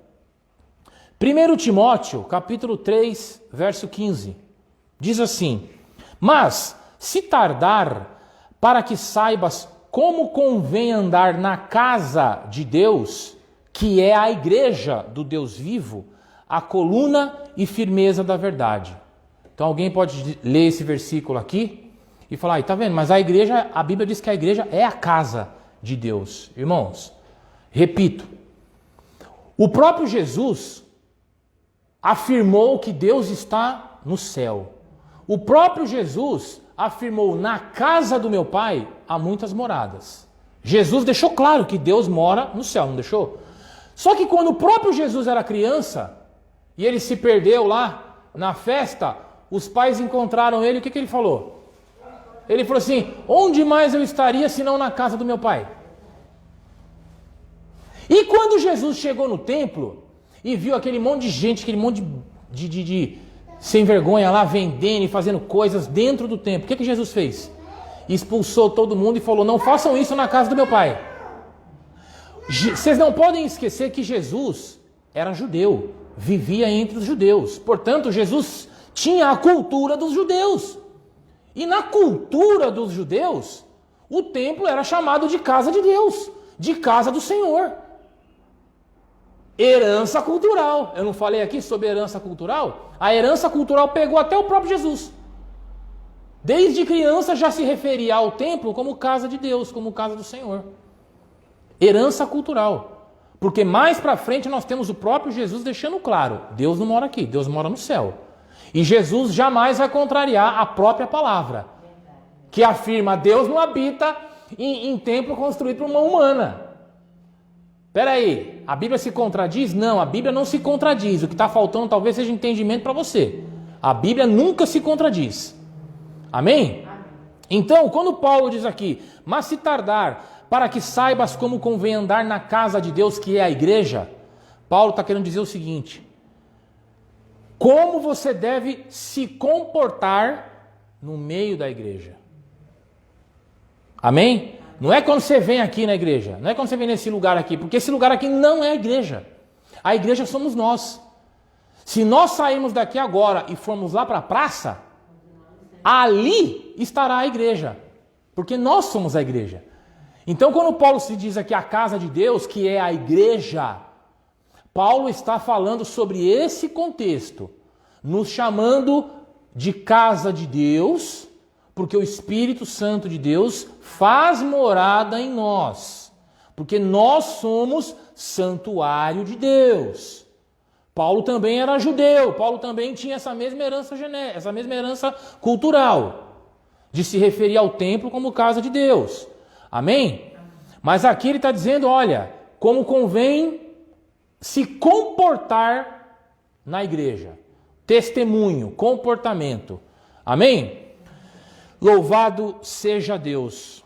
1 Timóteo, capítulo 3, verso 15, diz assim: mas, se tardar, para que saibas como convém andar na casa de Deus, que é a igreja do Deus vivo, a coluna e firmeza da verdade. Então alguém pode ler esse versículo aqui e falar, tá vendo? Mas a igreja, a Bíblia diz que a igreja é a casa de Deus. Irmãos, repito, o próprio Jesus afirmou que Deus está no céu. O próprio Jesus afirmou, na casa do meu Pai há muitas moradas. Jesus deixou claro que Deus mora no céu, não deixou? Só que quando o próprio Jesus era criança, e ele se perdeu lá na festa, os pais encontraram ele, o que ele falou? Ele falou assim, onde mais eu estaria senão na casa do meu Pai? E quando Jesus chegou no templo, e viu aquele monte de gente, aquele monte de sem vergonha lá, vendendo e fazendo coisas dentro do templo. O que Jesus fez? Expulsou todo mundo e falou, não façam isso na casa do meu Pai. Vocês não podem esquecer que Jesus era judeu, vivia entre os judeus. Portanto, Jesus tinha a cultura dos judeus. E na cultura dos judeus, o templo era chamado de casa de Deus, de casa do Senhor. Herança cultural. Eu não falei aqui sobre herança cultural? A herança cultural pegou até o próprio Jesus. Desde criança já se referia ao templo como casa de Deus, como casa do Senhor. Herança cultural. Porque mais para frente nós temos o próprio Jesus deixando claro, Deus não mora aqui, Deus mora no céu. E Jesus jamais vai contrariar a própria palavra, que afirma, Deus não habita em templo construído por mão humana. Espera aí, a Bíblia se contradiz? Não, a Bíblia não se contradiz. O que está faltando talvez seja entendimento para você. A Bíblia nunca se contradiz. Amém? Então, quando Paulo diz aqui, mas se tardar, para que saibas como convém andar na casa de Deus, que é a igreja, Paulo está querendo dizer o seguinte, como você deve se comportar no meio da igreja. Amém? Não é quando você vem aqui na igreja, não é quando você vem nesse lugar aqui, porque esse lugar aqui não é a igreja. A igreja somos nós. Se nós sairmos daqui agora e formos lá para a praça, ali estará a igreja, porque nós somos a igreja. Então quando Paulo se diz aqui a casa de Deus, que é a igreja, Paulo está falando sobre esse contexto, nos chamando de casa de Deus, porque o Espírito Santo de Deus faz morada em nós, porque nós somos santuário de Deus. Paulo também era judeu, Paulo também tinha essa mesma herança genética, essa mesma herança cultural, de se referir ao templo como casa de Deus. Amém? Mas aqui ele está dizendo, olha, como convém se comportar na igreja. Testemunho, comportamento. Amém? Louvado seja Deus.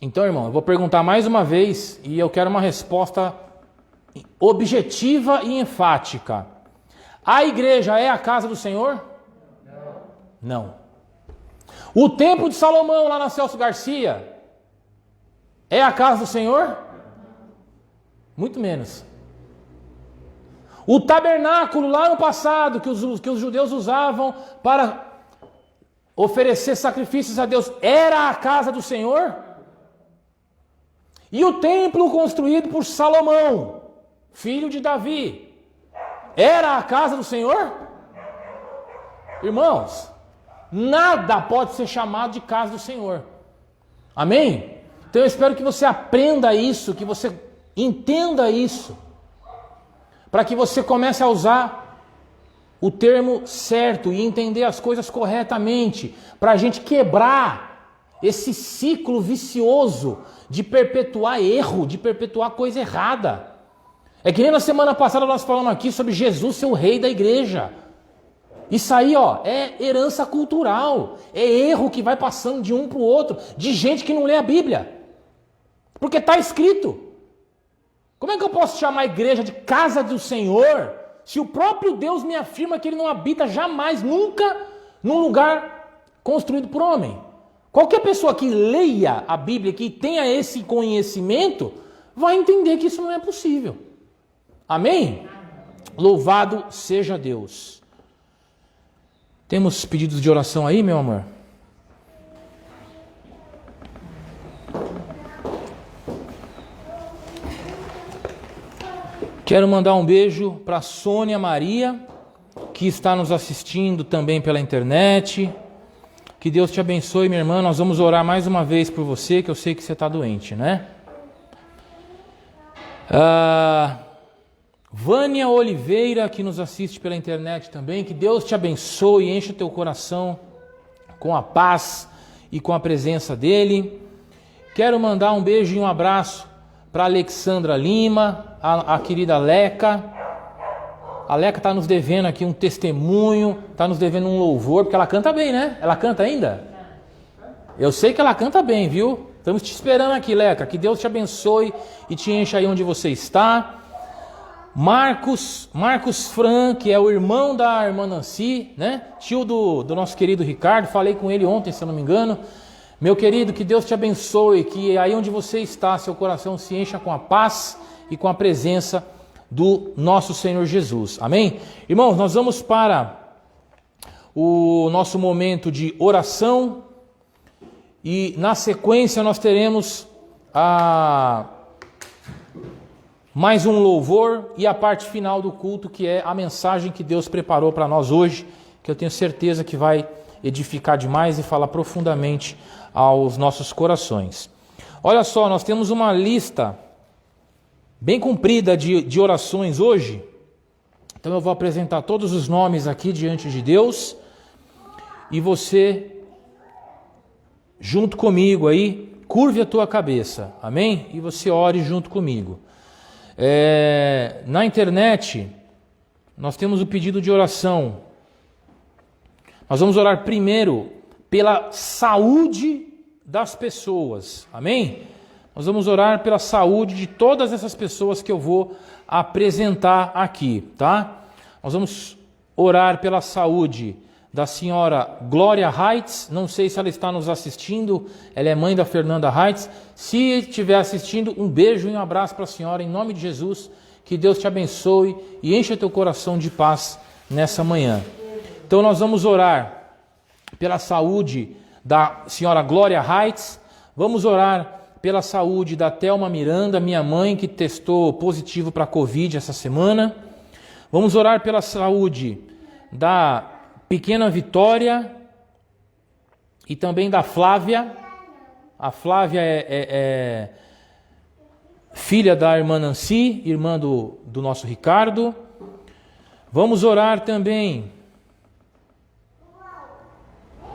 Então, irmão, eu vou perguntar mais uma vez e eu quero uma resposta objetiva e enfática. A igreja é a casa do Senhor? Não. O templo de Salomão lá na Celso Garcia é a casa do Senhor? Muito menos. O tabernáculo lá no passado que os judeus usavam para oferecer sacrifícios a Deus era a casa do Senhor? E o templo construído por Salomão, filho de Davi, era a casa do Senhor? Irmãos, nada pode ser chamado de casa do Senhor. Amém? Então eu espero que você aprenda isso, que você entenda isso, para que você comece a usar o termo certo e entender as coisas corretamente, para a gente quebrar esse ciclo vicioso de perpetuar erro, de perpetuar coisa errada. É que nem na semana passada nós falamos aqui sobre Jesus ser o rei da igreja. Isso aí, ó, é herança cultural, é erro que vai passando de um para o outro, de gente que não lê a Bíblia. Porque está escrito. Como é que eu posso chamar a igreja de casa do Senhor, se o próprio Deus me afirma que Ele não habita jamais, nunca, num lugar construído por homem? Qualquer pessoa que leia a Bíblia, que tenha esse conhecimento, vai entender que isso não é possível. Amém? Louvado seja Deus. Temos pedidos de oração aí, meu amor? Quero mandar um beijo para Sônia Maria, que está nos assistindo também pela internet. Que Deus te abençoe, minha irmã. Nós vamos orar mais uma vez por você, que eu sei que você está doente, né? Vânia Oliveira, que nos assiste pela internet também. Que Deus te abençoe e encha teu coração com a paz e com a presença dEle. Quero mandar um beijo e um abraço para Alexandra Lima, a querida Leca. A Leca está nos devendo aqui um testemunho, está nos devendo um louvor, porque ela canta bem, né? Ela canta ainda? Eu sei que ela canta bem, viu? Estamos te esperando aqui, Leca. Que Deus te abençoe e te encha aí onde você está. Marcos Fran, que é o irmão da irmã Nancy, né? Tio do nosso querido Ricardo. Falei com ele ontem, se eu não me engano. Meu querido, que Deus te abençoe, que aí onde você está, seu coração se encha com a paz e com a presença do nosso Senhor Jesus. Amém? Irmãos, nós vamos para o nosso momento de oração e na sequência nós teremos mais um louvor e a parte final do culto, que é a mensagem que Deus preparou para nós hoje, que eu tenho certeza que vai edificar demais e falar profundamente aos nossos corações. Olha só, nós temos uma lista bem comprida de orações hoje. Então eu vou apresentar todos os nomes aqui diante de Deus e você, junto comigo aí, curve a tua cabeça, amém? E você ore junto comigo. Na internet nós temos o pedido de oração. Nós vamos orar primeiro pela saúde das pessoas, amém? Nós vamos orar pela saúde de todas essas pessoas que eu vou apresentar aqui, tá? Nós vamos orar pela saúde da senhora Glória Reitz. Não sei se ela está nos assistindo, ela é mãe da Fernanda Reitz. Se estiver assistindo, um beijo e um abraço para a senhora, em nome de Jesus. Que Deus te abençoe e encha teu coração de paz nessa manhã. Então nós vamos orar pela saúde da senhora Glória Reitz. Vamos orar pela saúde da Thelma Miranda, minha mãe, que testou positivo para a Covid essa semana. Vamos orar pela saúde da pequena Vitória e também da Flávia. A Flávia é filha da irmã Nancy, irmã do nosso Ricardo. Vamos orar também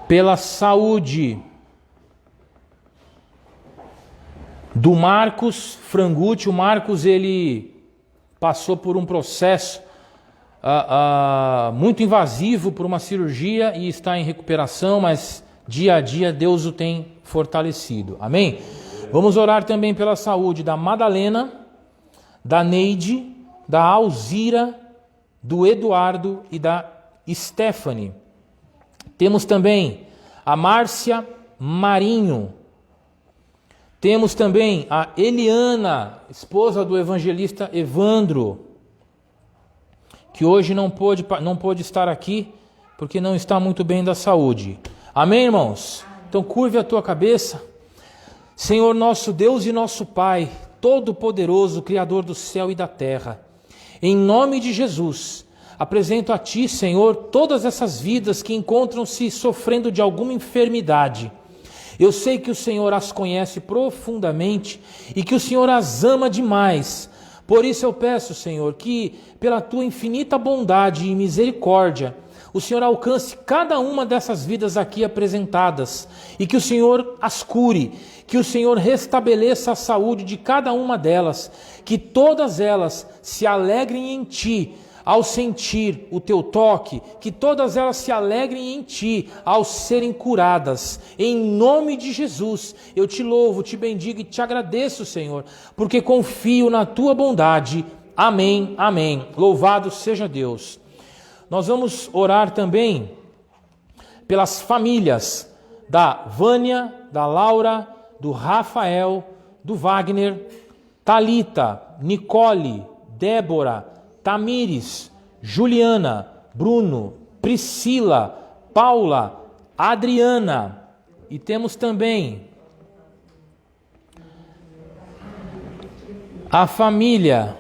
pela saúde do Marcos Frangucci. O Marcos, ele passou por um processo muito invasivo, por uma cirurgia, e está em recuperação, mas dia a dia Deus o tem fortalecido. Amém? Vamos orar também pela saúde da Madalena, da Neide, da Alzira, do Eduardo e da Stephanie. Temos também a Márcia Marinho. Temos também a Eliana, esposa do evangelista Evandro, que hoje não pôde estar aqui porque não está muito bem da saúde. Amém, irmãos? Então curve a tua cabeça. Senhor nosso Deus e nosso Pai, Todo-Poderoso, Criador do céu e da terra, em nome de Jesus, apresento a Ti, Senhor, todas essas vidas que encontram-se sofrendo de alguma enfermidade. Eu sei que o Senhor as conhece profundamente e que o Senhor as ama demais. Por isso eu peço, Senhor, que pela Tua infinita bondade e misericórdia, o Senhor alcance cada uma dessas vidas aqui apresentadas e que o Senhor as cure, que o Senhor restabeleça a saúde de cada uma delas, que todas elas se alegrem em Ti ao sentir o Teu toque, que todas elas se alegrem em Ti ao serem curadas. Em nome de Jesus, eu Te louvo, Te bendigo e Te agradeço, Senhor, porque confio na Tua bondade. Amém, amém. Louvado seja Deus. Nós vamos orar também pelas famílias da Vânia, da Laura, do Rafael, do Wagner, Thalita, Nicole, Débora, Tamires, Juliana, Bruno, Priscila, Paula, Adriana. E temos também a família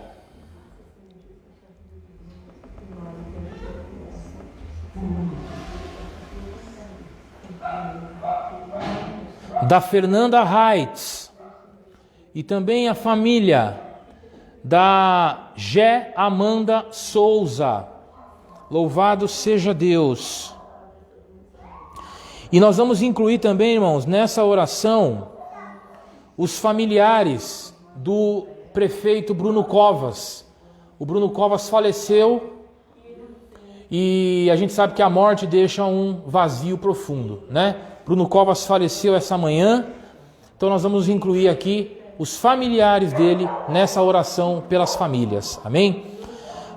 da Fernanda Reitz e também a família da Gé Amanda Souza. Louvado seja Deus. E nós vamos incluir também, irmãos, nessa oração, os familiares do prefeito Bruno Covas. O Bruno Covas faleceu e a gente sabe que a morte deixa um vazio profundo, né? Bruno Covas faleceu essa manhã, então nós vamos incluir aqui os familiares dele nessa oração pelas famílias. Amém?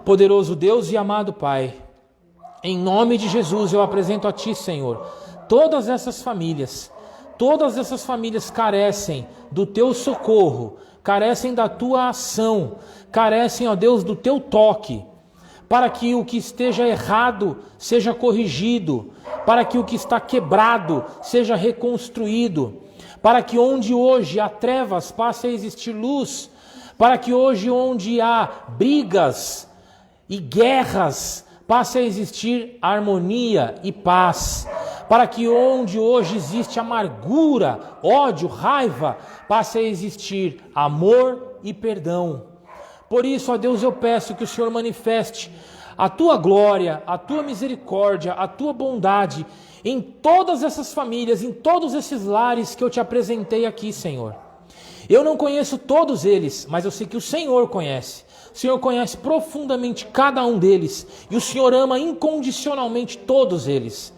Poderoso Deus e amado Pai, em nome de Jesus eu apresento a Ti, Senhor, todas essas famílias carecem do Teu socorro, carecem da Tua ação, carecem, ó Deus, do Teu toque, para que o que esteja errado seja corrigido, para que o que está quebrado seja reconstruído, para que onde hoje há trevas passe a existir luz, para que hoje onde há brigas e guerras passe a existir harmonia e paz, para que onde hoje existe amargura, ódio, raiva, passe a existir amor e perdão. Por isso, ó Deus, eu peço que o Senhor manifeste a Tua glória, a Tua misericórdia, a Tua bondade em todas essas famílias, em todos esses lares que eu Te apresentei aqui, Senhor. Eu não conheço todos eles, mas eu sei que o Senhor conhece. O Senhor conhece profundamente cada um deles e o Senhor ama incondicionalmente todos eles.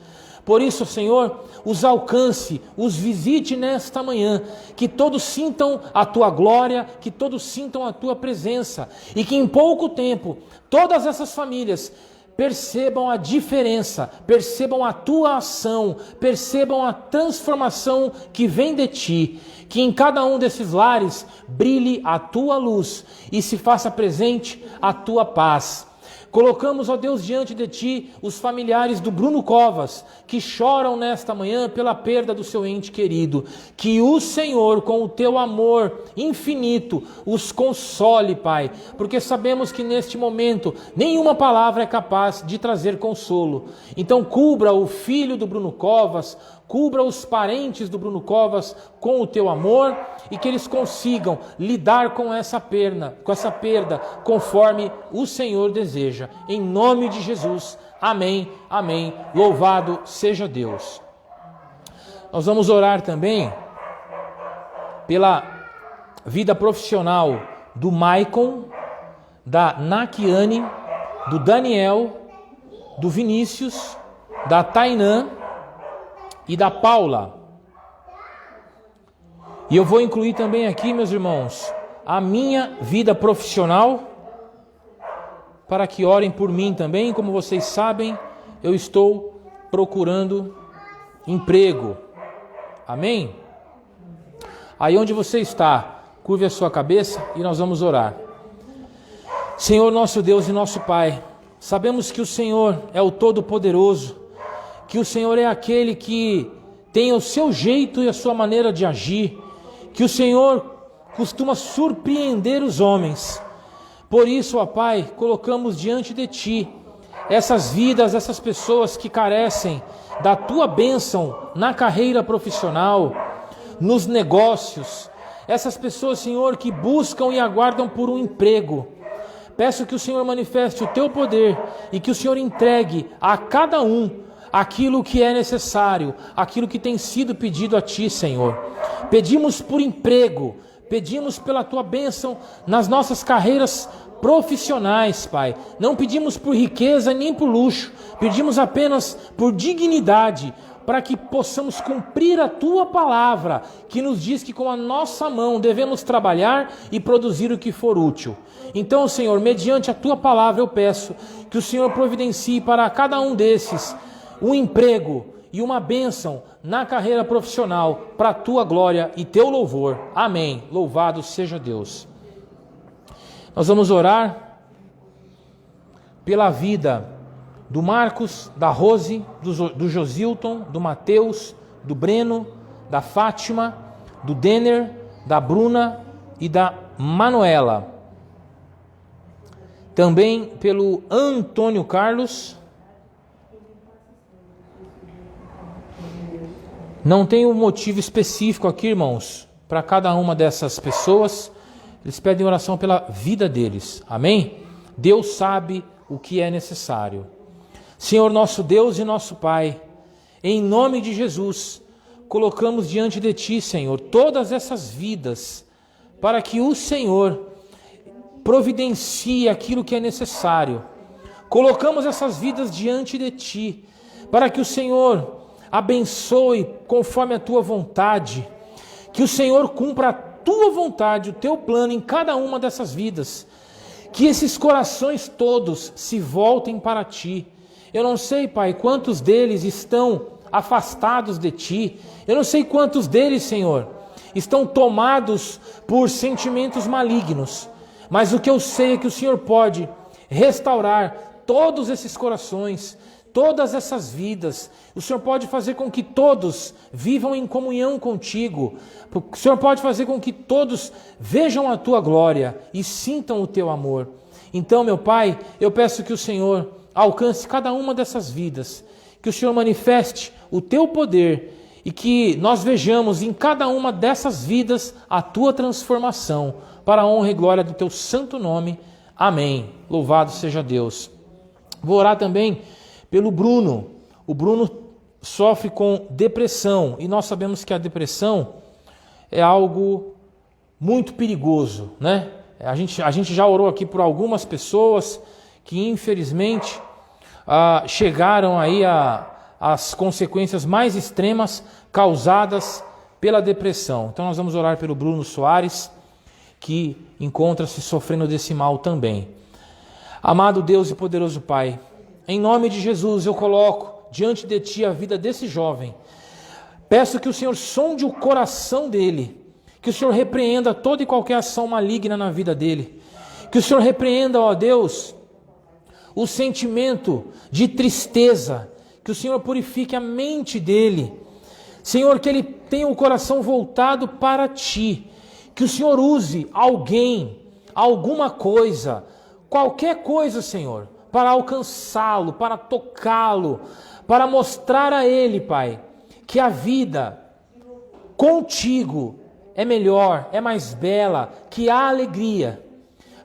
Por isso, Senhor, os alcance, os visite nesta manhã, que todos sintam a Tua glória, que todos sintam a Tua presença e que em pouco tempo todas essas famílias percebam a diferença, percebam a Tua ação, percebam a transformação que vem de Ti, que em cada um desses lares brilhe a Tua luz e se faça presente a Tua paz. Colocamos, ó Deus, diante de Ti os familiares do Bruno Covas, que choram nesta manhã pela perda do seu ente querido. Que o Senhor, com o Teu amor infinito, os console, Pai, porque sabemos que neste momento nenhuma palavra é capaz de trazer consolo. Então cubra o filho do Bruno Covas, cubra os parentes do Bruno Covas com o Teu amor e que eles consigam lidar com essa perda conforme o Senhor deseja. Em nome de Jesus. Amém, amém. Louvado seja Deus. Nós vamos orar também pela vida profissional do Maicon, da Nakiane, do Daniel, do Vinícius, da Tainã e da Paula. E eu vou incluir também aqui, meus irmãos, a minha vida profissional, para que orem por mim também. Como vocês sabem, eu estou procurando emprego. Amém? Aí onde você está, curve a sua cabeça e nós vamos orar. Senhor nosso Deus e nosso Pai, sabemos que o Senhor é o Todo-Poderoso, que o Senhor é aquele que tem o seu jeito e a sua maneira de agir, que o Senhor costuma surpreender os homens. Por isso, ó Pai, colocamos diante de Ti essas vidas, essas pessoas que carecem da Tua bênção na carreira profissional, nos negócios, essas pessoas, Senhor, que buscam e aguardam por um emprego. Peço que o Senhor manifeste o Teu poder e que o Senhor entregue a cada um aquilo que é necessário, aquilo que tem sido pedido a Ti, Senhor. Pedimos por emprego, pedimos pela Tua bênção nas nossas carreiras profissionais, Pai. Não pedimos por riqueza nem por luxo, pedimos apenas por dignidade, para que possamos cumprir a Tua palavra, que nos diz que com a nossa mão devemos trabalhar e produzir o que for útil. Então, Senhor, mediante a Tua palavra eu peço que o Senhor providencie para cada um desses um emprego e uma bênção na carreira profissional, para a Tua glória e Teu louvor. Amém. Louvado seja Deus. Nós vamos orar pela vida do Marcos, da Rose, do Josilton, do Mateus, do Breno, da Fátima, do Denner, da Bruna e da Manuela. Também pelo Antônio Carlos. Não tem um motivo específico aqui, irmãos, para cada uma dessas pessoas. Eles pedem oração pela vida deles. Amém? Deus sabe o que é necessário. Senhor nosso Deus e nosso Pai, em nome de Jesus, colocamos diante de Ti, Senhor, todas essas vidas, para que o Senhor providencie aquilo que é necessário. Colocamos essas vidas diante de Ti, para que o Senhor abençoe conforme a Tua vontade, que o Senhor cumpra a Tua vontade, o Teu plano em cada uma dessas vidas, que esses corações todos se voltem para Ti. Eu não sei, Pai, quantos deles estão afastados de Ti, eu não sei quantos deles, Senhor, estão tomados por sentimentos malignos, mas o que eu sei é que o Senhor pode restaurar todos esses corações, todas essas vidas. O Senhor pode fazer com que todos vivam em comunhão contigo. O Senhor pode fazer com que todos vejam a Tua glória e sintam o Teu amor. Então, meu Pai, eu peço que o Senhor alcance cada uma dessas vidas, que o Senhor manifeste o Teu poder e que nós vejamos em cada uma dessas vidas a Tua transformação, para a honra e glória do Teu santo nome. Amém. Louvado seja Deus. Vou orar também pelo Bruno. O Bruno sofre com depressão e nós sabemos que a depressão é algo muito perigoso, né? A gente já orou aqui por algumas pessoas que infelizmente chegaram aí às consequências mais extremas causadas pela depressão. Então nós vamos orar pelo Bruno Soares, que encontra-se sofrendo desse mal também. Amado Deus e poderoso Pai, em nome de Jesus eu coloco diante de Ti a vida desse jovem. Peço que o Senhor sonde o coração dele, que o Senhor repreenda toda e qualquer ação maligna na vida dele, que o Senhor repreenda, ó Deus, o sentimento de tristeza, que o Senhor purifique a mente dele, Senhor, que ele tenha o coração voltado para Ti, que o Senhor use alguém, alguma coisa, qualquer coisa, Senhor, para alcançá-lo, para tocá-lo, para mostrar a ele, Pai, que a vida contigo é melhor, é mais bela, que há alegria.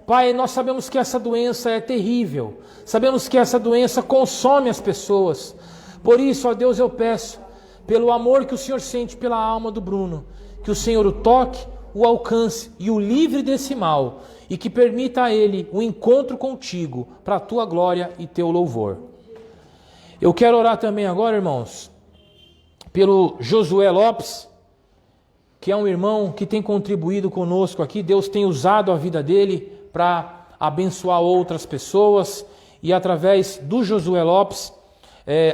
Pai, nós sabemos que essa doença é terrível, sabemos que essa doença consome as pessoas. Por isso, ó Deus, eu peço, pelo amor que o Senhor sente pela alma do Bruno, que o Senhor o toque, o alcance e o livre desse mal, e que permita a ele o encontro contigo, para a tua glória e teu louvor. Eu quero orar também agora, irmãos, pelo Josué Lopes, que é um irmão que tem contribuído conosco aqui. Deus tem usado a vida dele para abençoar outras pessoas, e através do Josué Lopes,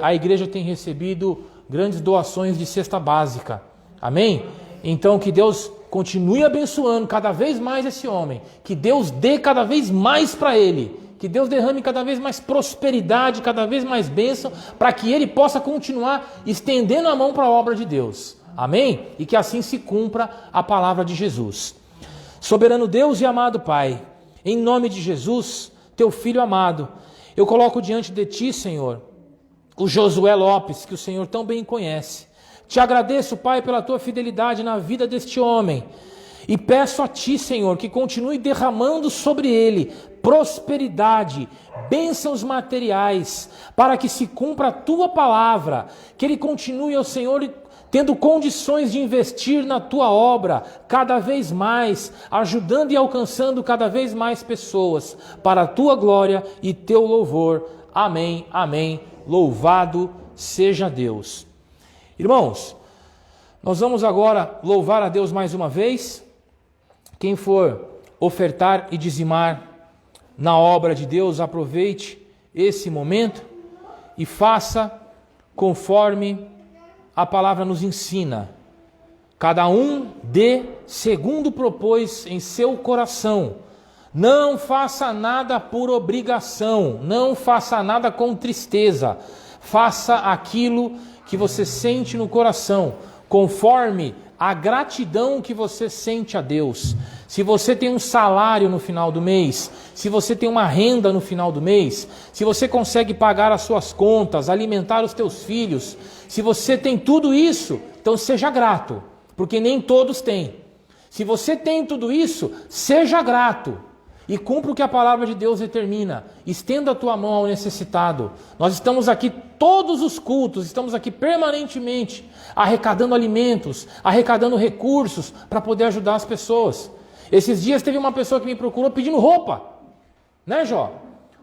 a igreja tem recebido grandes doações de cesta básica. Amém? Então que Deus continue abençoando cada vez mais esse homem, que Deus dê cada vez mais para ele, que Deus derrame cada vez mais prosperidade, cada vez mais bênção, para que ele possa continuar estendendo a mão para a obra de Deus. Amém? E que assim se cumpra a palavra de Jesus. Soberano Deus e amado Pai, em nome de Jesus, teu Filho amado, eu coloco diante de ti, Senhor, o Josué Lopes, que o Senhor tão bem conhece. Te agradeço, Pai, pela tua fidelidade na vida deste homem. E peço a ti, Senhor, que continue derramando sobre ele prosperidade, bênçãos materiais, para que se cumpra a tua palavra. Que ele continue, ó Senhor, tendo condições de investir na tua obra cada vez mais, ajudando e alcançando cada vez mais pessoas, para a tua glória e teu louvor. Amém, amém. Louvado seja Deus. Irmãos, nós vamos agora louvar a Deus mais uma vez. Quem for ofertar e dizimar na obra de Deus, aproveite esse momento e faça conforme a palavra nos ensina. Cada um dê segundo propôs em seu coração. Não faça nada por obrigação, não faça nada com tristeza. Faça aquilo que você sente no coração, conforme a gratidão que você sente a Deus. Se você tem um salário no final do mês, se você tem uma renda no final do mês, se você consegue pagar as suas contas, alimentar os teus filhos, se você tem tudo isso, então seja grato, porque nem todos têm. Se você tem tudo isso, seja grato e cumpra o que a palavra de Deus determina. Estenda a tua mão ao necessitado. Nós estamos aqui todos os cultos, estamos aqui permanentemente arrecadando alimentos, arrecadando recursos para poder ajudar as pessoas. Esses dias teve uma pessoa que me procurou pedindo roupa, né, Jó?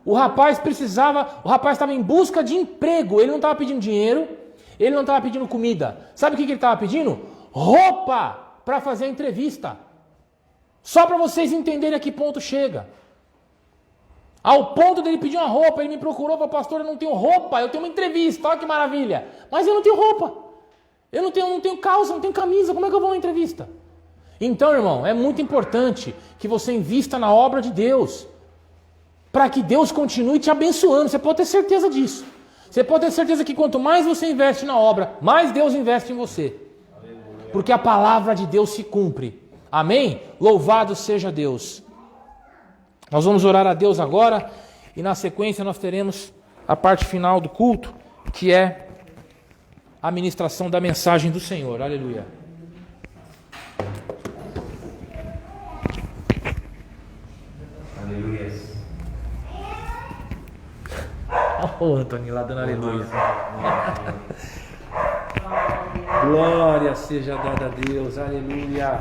O rapaz estava em busca de emprego, ele não estava pedindo dinheiro, ele não estava pedindo comida. Sabe o que ele estava pedindo? Roupa para fazer a entrevista. Só para vocês entenderem a que ponto chega. Ao ponto dele pedir uma roupa, ele me procurou e falou: pastor, eu não tenho roupa, eu tenho uma entrevista, olha que maravilha. Mas eu não tenho roupa, eu não tenho calça, não tenho camisa, como é que eu vou na entrevista? Então, irmão, é muito importante que você invista na obra de Deus, para que Deus continue te abençoando. Você pode ter certeza disso. Você pode ter certeza que quanto mais você investe na obra, mais Deus investe em você. Porque a palavra de Deus se cumpre. Amém? Louvado seja Deus. Nós vamos orar a Deus agora e na sequência nós teremos a parte final do culto, que é a ministração da mensagem do Senhor. Aleluia. Aleluia. Olha o Antônio lá dando aleluia. Glória seja dada a Deus. Aleluia.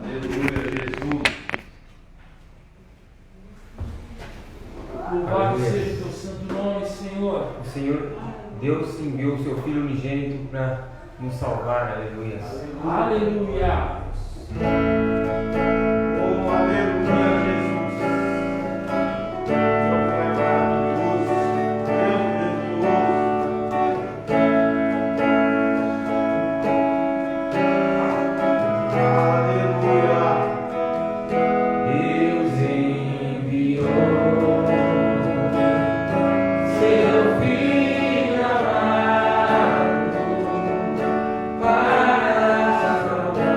Aleluia, Jesus. Louvado seja o teu santo nome, Senhor. O Senhor, Deus enviou o seu Filho unigênito para nos salvar. Aleluia. Aleluia. Oh, aleluia, Jesus. Seu Pai maravilhoso, Deus grandioso. Aleluia. Deus enviou seu Filho amado para salvar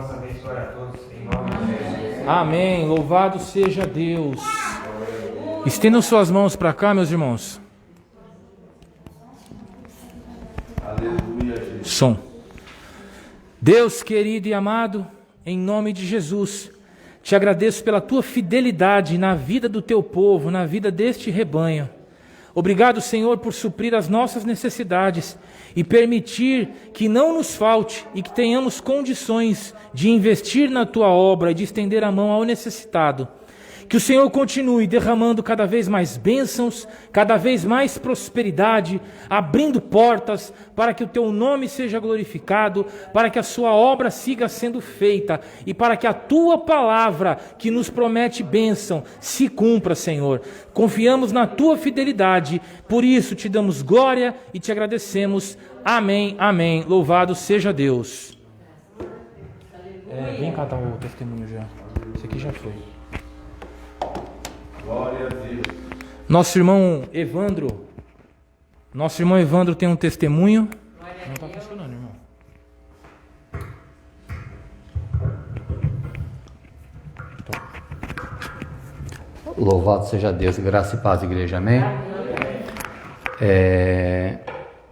possa abençoar a todos em nome de Jesus. Amém. Louvado seja Deus. Estendam suas mãos para cá, meus irmãos. Aleluia, Jesus. Som. Deus querido e amado, em nome de Jesus, te agradeço pela tua fidelidade na vida do teu povo, na vida deste rebanho. Obrigado, Senhor, por suprir as nossas necessidades e permitir que não nos falte e que tenhamos condições de investir na tua obra e de estender a mão ao necessitado. Que o Senhor continue derramando cada vez mais bênçãos, cada vez mais prosperidade, abrindo portas para que o teu nome seja glorificado, para que a sua obra siga sendo feita e para que a tua palavra, que nos promete bênção, se cumpra, Senhor. Confiamos na tua fidelidade, por isso te damos glória e te agradecemos. Amém, amém. Louvado seja Deus. Vem cá dar o testemunho já. Esse aqui já foi. Glória a Deus. Nosso irmão Evandro tem um testemunho. Não está funcionando, irmão. Louvado seja Deus, graça e paz, igreja, amém?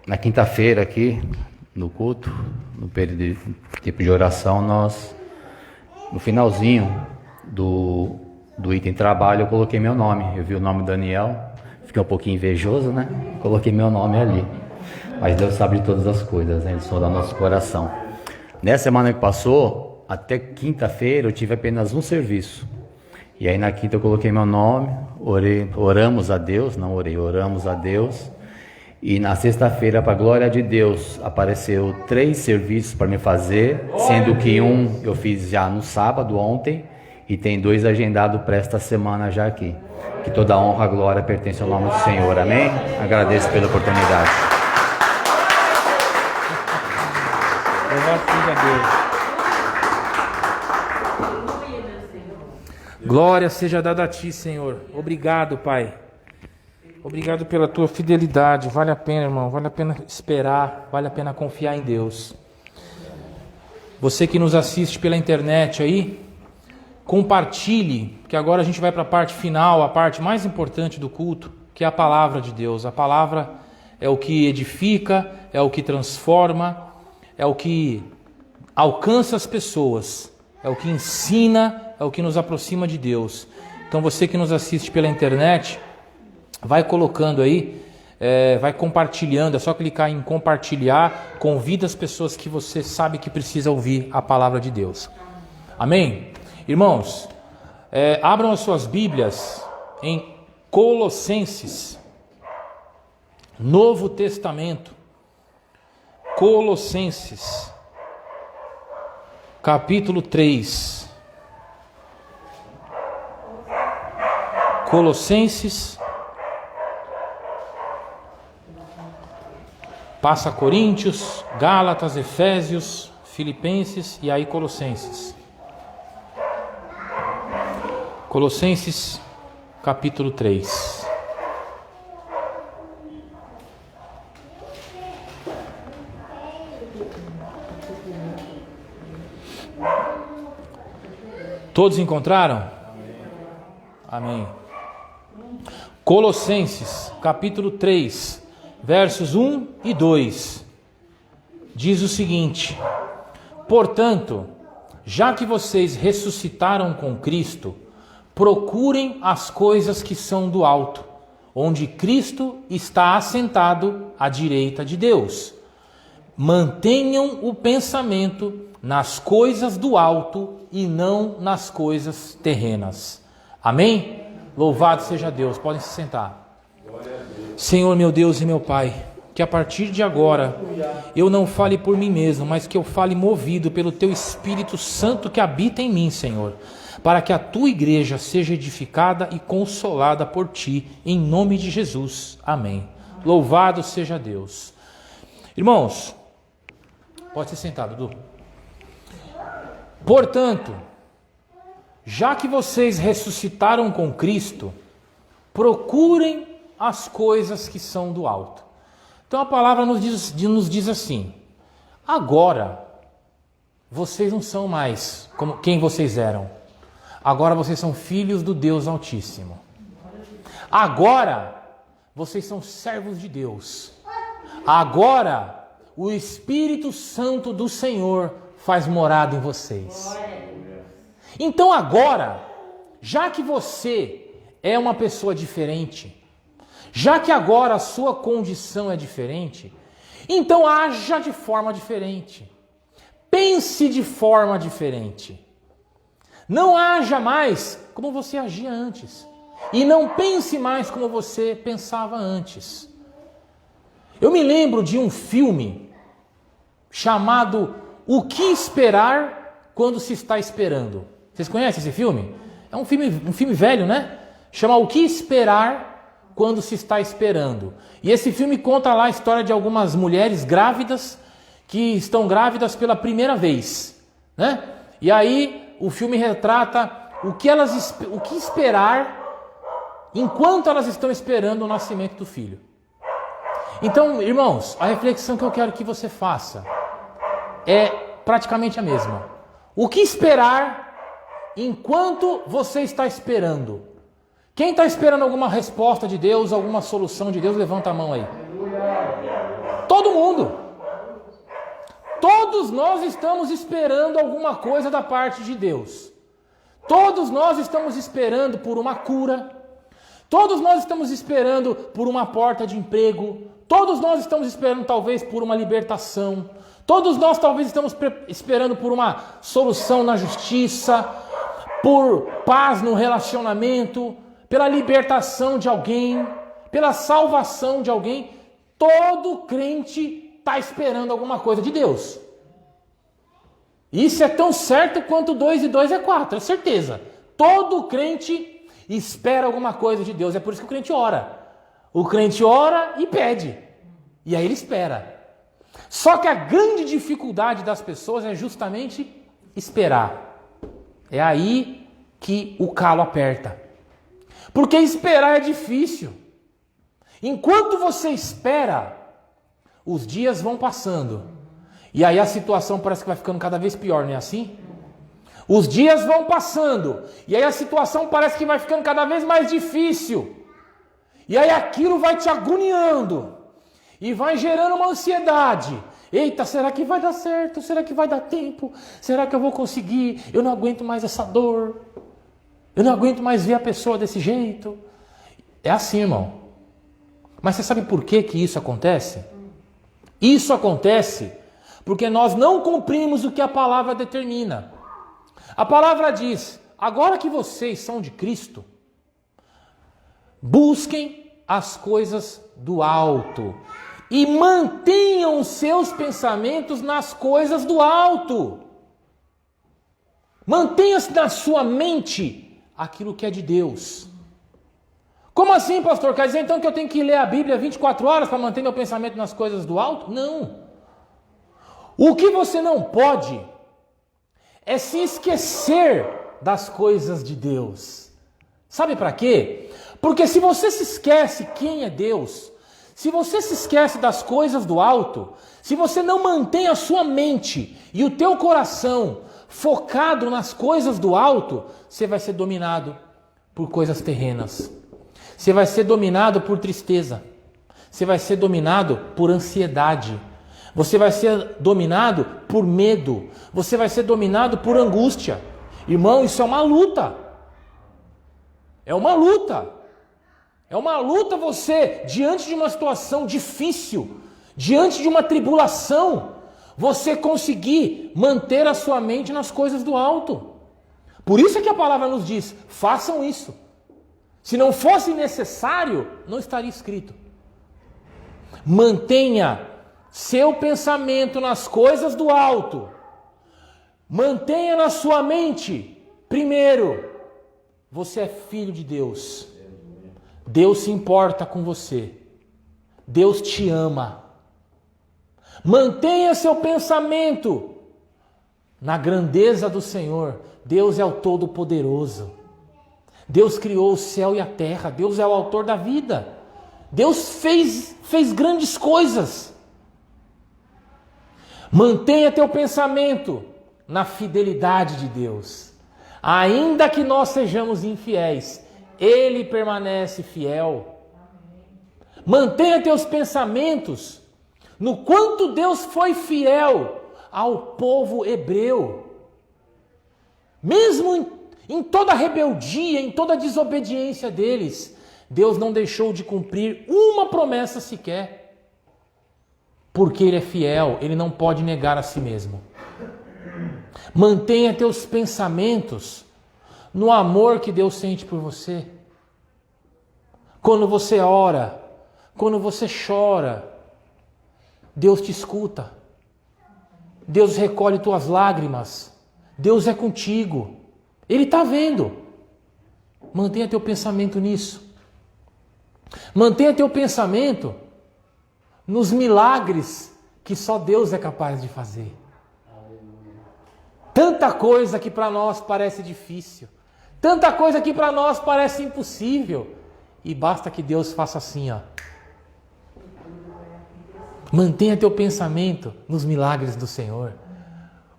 Na quinta-feira aqui, no culto, no período de tempo de oração, no finalzinho do item trabalho, eu coloquei meu nome. Eu vi o nome Daniel, fiquei um pouquinho invejoso, né? Coloquei meu nome ali. Mas Deus sabe de todas as coisas, né? Ele sonda nosso coração. Nessa semana que passou, até quinta-feira, eu tive apenas um serviço. E aí na quinta eu coloquei meu nome, oramos a Deus, oramos a Deus. E na sexta-feira, para a glória de Deus, apareceu 3 serviços para me fazer, sendo que um eu fiz já no sábado, ontem, e tem 2 agendados para esta semana já aqui. Que toda a honra e glória pertence ao nome do Senhor, amém? Agradeço pela oportunidade. Louvado seja Deus. Glória seja dada a ti, Senhor. Obrigado, Pai. Obrigado pela tua fidelidade. Vale a pena, irmão. Vale a pena esperar. Vale a pena confiar em Deus. Você que nos assiste pela internet aí, compartilhe, que agora a gente vai para a parte final, a parte mais importante do culto, que é a palavra de Deus. A palavra é o que edifica, é o que transforma, é o que alcança as pessoas, é o que ensina, é o que nos aproxima de Deus. Então você que nos assiste pela internet, vai colocando aí, vai compartilhando, é só clicar em compartilhar, convida as pessoas que você sabe que precisa ouvir a palavra de Deus. Amém? Irmãos, abram as suas Bíblias em Colossenses, Novo Testamento, Colossenses, capítulo 3. Colossenses, passa Coríntios, Gálatas, Efésios, Filipenses e aí Colossenses. Colossenses, capítulo 3. Todos encontraram? Amém. Colossenses, capítulo 3, versos 1 e 2. Diz o seguinte: portanto, já que vocês ressuscitaram com Cristo, procurem as coisas que são do alto, onde Cristo está assentado à direita de Deus. Mantenham o pensamento nas coisas do alto e não nas coisas terrenas. Amém? Louvado seja Deus. Podem se sentar. Senhor, meu Deus e meu Pai, que a partir de agora eu não fale por mim mesmo, mas que eu fale movido pelo Teu Espírito Santo que habita em mim, Senhor, para que a Tua igreja seja edificada e consolada por Ti, em nome de Jesus. Amém. Louvado seja Deus. Irmãos, pode ser sentado, Dudu. Portanto, já que vocês ressuscitaram com Cristo, procurem as coisas que são do alto. Então a palavra nos diz assim: agora, vocês não são mais como quem vocês eram. Agora vocês são filhos do Deus Altíssimo. Agora vocês são servos de Deus. Agora o Espírito Santo do Senhor faz morada em vocês. Então agora, já que você é uma pessoa diferente, já que agora a sua condição é diferente, então haja de forma diferente. Pense de forma diferente. Não haja mais como você agia antes. E não pense mais como você pensava antes. Eu me lembro de um filme chamado O que Esperar Quando Se Está Esperando. Vocês conhecem esse filme? É um filme velho, né? Chama O que Esperar Quando Se Está Esperando. E esse filme conta lá a história de algumas mulheres grávidas que estão grávidas pela primeira vez, né? E aí o filme retrata o que esperar enquanto elas estão esperando o nascimento do filho. Então, irmãos, a reflexão que eu quero que você faça é praticamente a mesma. O que esperar enquanto você está esperando? Quem está esperando alguma resposta de Deus, alguma solução de Deus, levanta a mão aí. Todo mundo. Todos nós estamos esperando alguma coisa da parte de Deus. Todos nós estamos esperando por uma cura. Todos nós estamos esperando por uma porta de emprego. Todos nós estamos esperando talvez por uma libertação. Todos nós talvez estamos esperando por uma solução na justiça, por paz no relacionamento, pela libertação de alguém, pela salvação de alguém. Todo crente está esperando alguma coisa de Deus. Isso é tão certo quanto 2 e 2 é 4, é certeza. Todo crente espera alguma coisa de Deus. É por isso que o crente ora. O crente ora e pede. E aí ele espera. Só que a grande dificuldade das pessoas é justamente esperar. É aí que o calo aperta. Porque esperar é difícil. Enquanto você espera, os dias vão passando. E aí a situação parece que vai ficando cada vez pior, não é assim? Os dias vão passando. E aí a situação parece que vai ficando cada vez mais difícil. E aí aquilo vai te agoniando. E vai gerando uma ansiedade. Eita, será que vai dar certo? Será que vai dar tempo? Será que eu vou conseguir? Eu não aguento mais essa dor. Eu não aguento mais ver a pessoa desse jeito. É assim, irmão. Mas você sabe por que isso acontece? Isso acontece porque nós não cumprimos o que a palavra determina. A palavra diz, agora que vocês são de Cristo, busquem as coisas do alto e mantenham seus pensamentos nas coisas do alto. Mantenha-se na sua mente aquilo que é de Deus. Como assim, pastor? Quer dizer então que eu tenho que ler a Bíblia 24 horas para manter meu pensamento nas coisas do alto? Não. O que você não pode é se esquecer das coisas de Deus. Sabe para quê? Porque se você se esquece quem é Deus, se você se esquece das coisas do alto, se você não mantém a sua mente e o teu coração focado nas coisas do alto, você vai ser dominado por coisas terrenas. Você vai ser dominado por tristeza. Você vai ser dominado por ansiedade. Você vai ser dominado por medo. Você vai ser dominado por angústia. Irmão, isso é uma luta. É uma luta. É uma luta você, diante de uma situação difícil, diante de uma tribulação, você conseguir manter a sua mente nas coisas do alto. Por isso é que a palavra nos diz, façam isso. Se não fosse necessário, não estaria escrito. Mantenha seu pensamento nas coisas do alto. Mantenha na sua mente, primeiro, você é filho de Deus. Deus se importa com você. Deus te ama. Mantenha seu pensamento na grandeza do Senhor. Deus é o Todo-Poderoso. Deus criou o céu e a terra. Deus é o autor da vida. Deus fez grandes coisas. Mantenha teu pensamento na fidelidade de Deus. Ainda que nós sejamos infiéis, Ele permanece fiel. Mantenha teus pensamentos no quanto Deus foi fiel ao povo hebreu. Mesmo em toda a rebeldia, em toda a desobediência deles, Deus não deixou de cumprir uma promessa sequer. Porque Ele é fiel, Ele não pode negar a si mesmo. Mantenha teus pensamentos no amor que Deus sente por você. Quando você ora, quando você chora, Deus te escuta. Deus recolhe tuas lágrimas. Deus é contigo. Ele está vendo. Mantenha teu pensamento nisso. Mantenha teu pensamento nos milagres que só Deus é capaz de fazer. Tanta coisa que para nós parece difícil. Tanta coisa que para nós parece impossível. E basta que Deus faça assim, ó. Mantenha teu pensamento nos milagres do Senhor.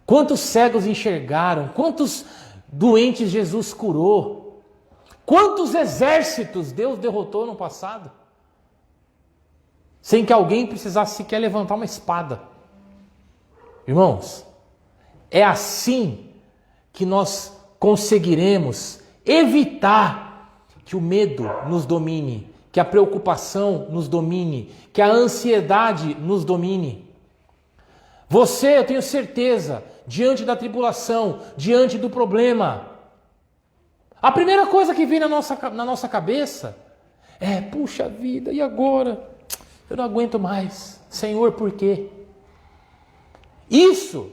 Quantos cegos enxergaram? Quantos doentes Jesus curou? Quantos exércitos Deus derrotou no passado? Sem que alguém precisasse sequer levantar uma espada. Irmãos, é assim que nós conseguiremos evitar que o medo nos domine, que a preocupação nos domine, que a ansiedade nos domine. Você, eu tenho certeza, diante da tribulação, diante do problema, a primeira coisa que vem na nossa cabeça é: puxa vida, e agora? Eu não aguento mais. Senhor, por quê? Isso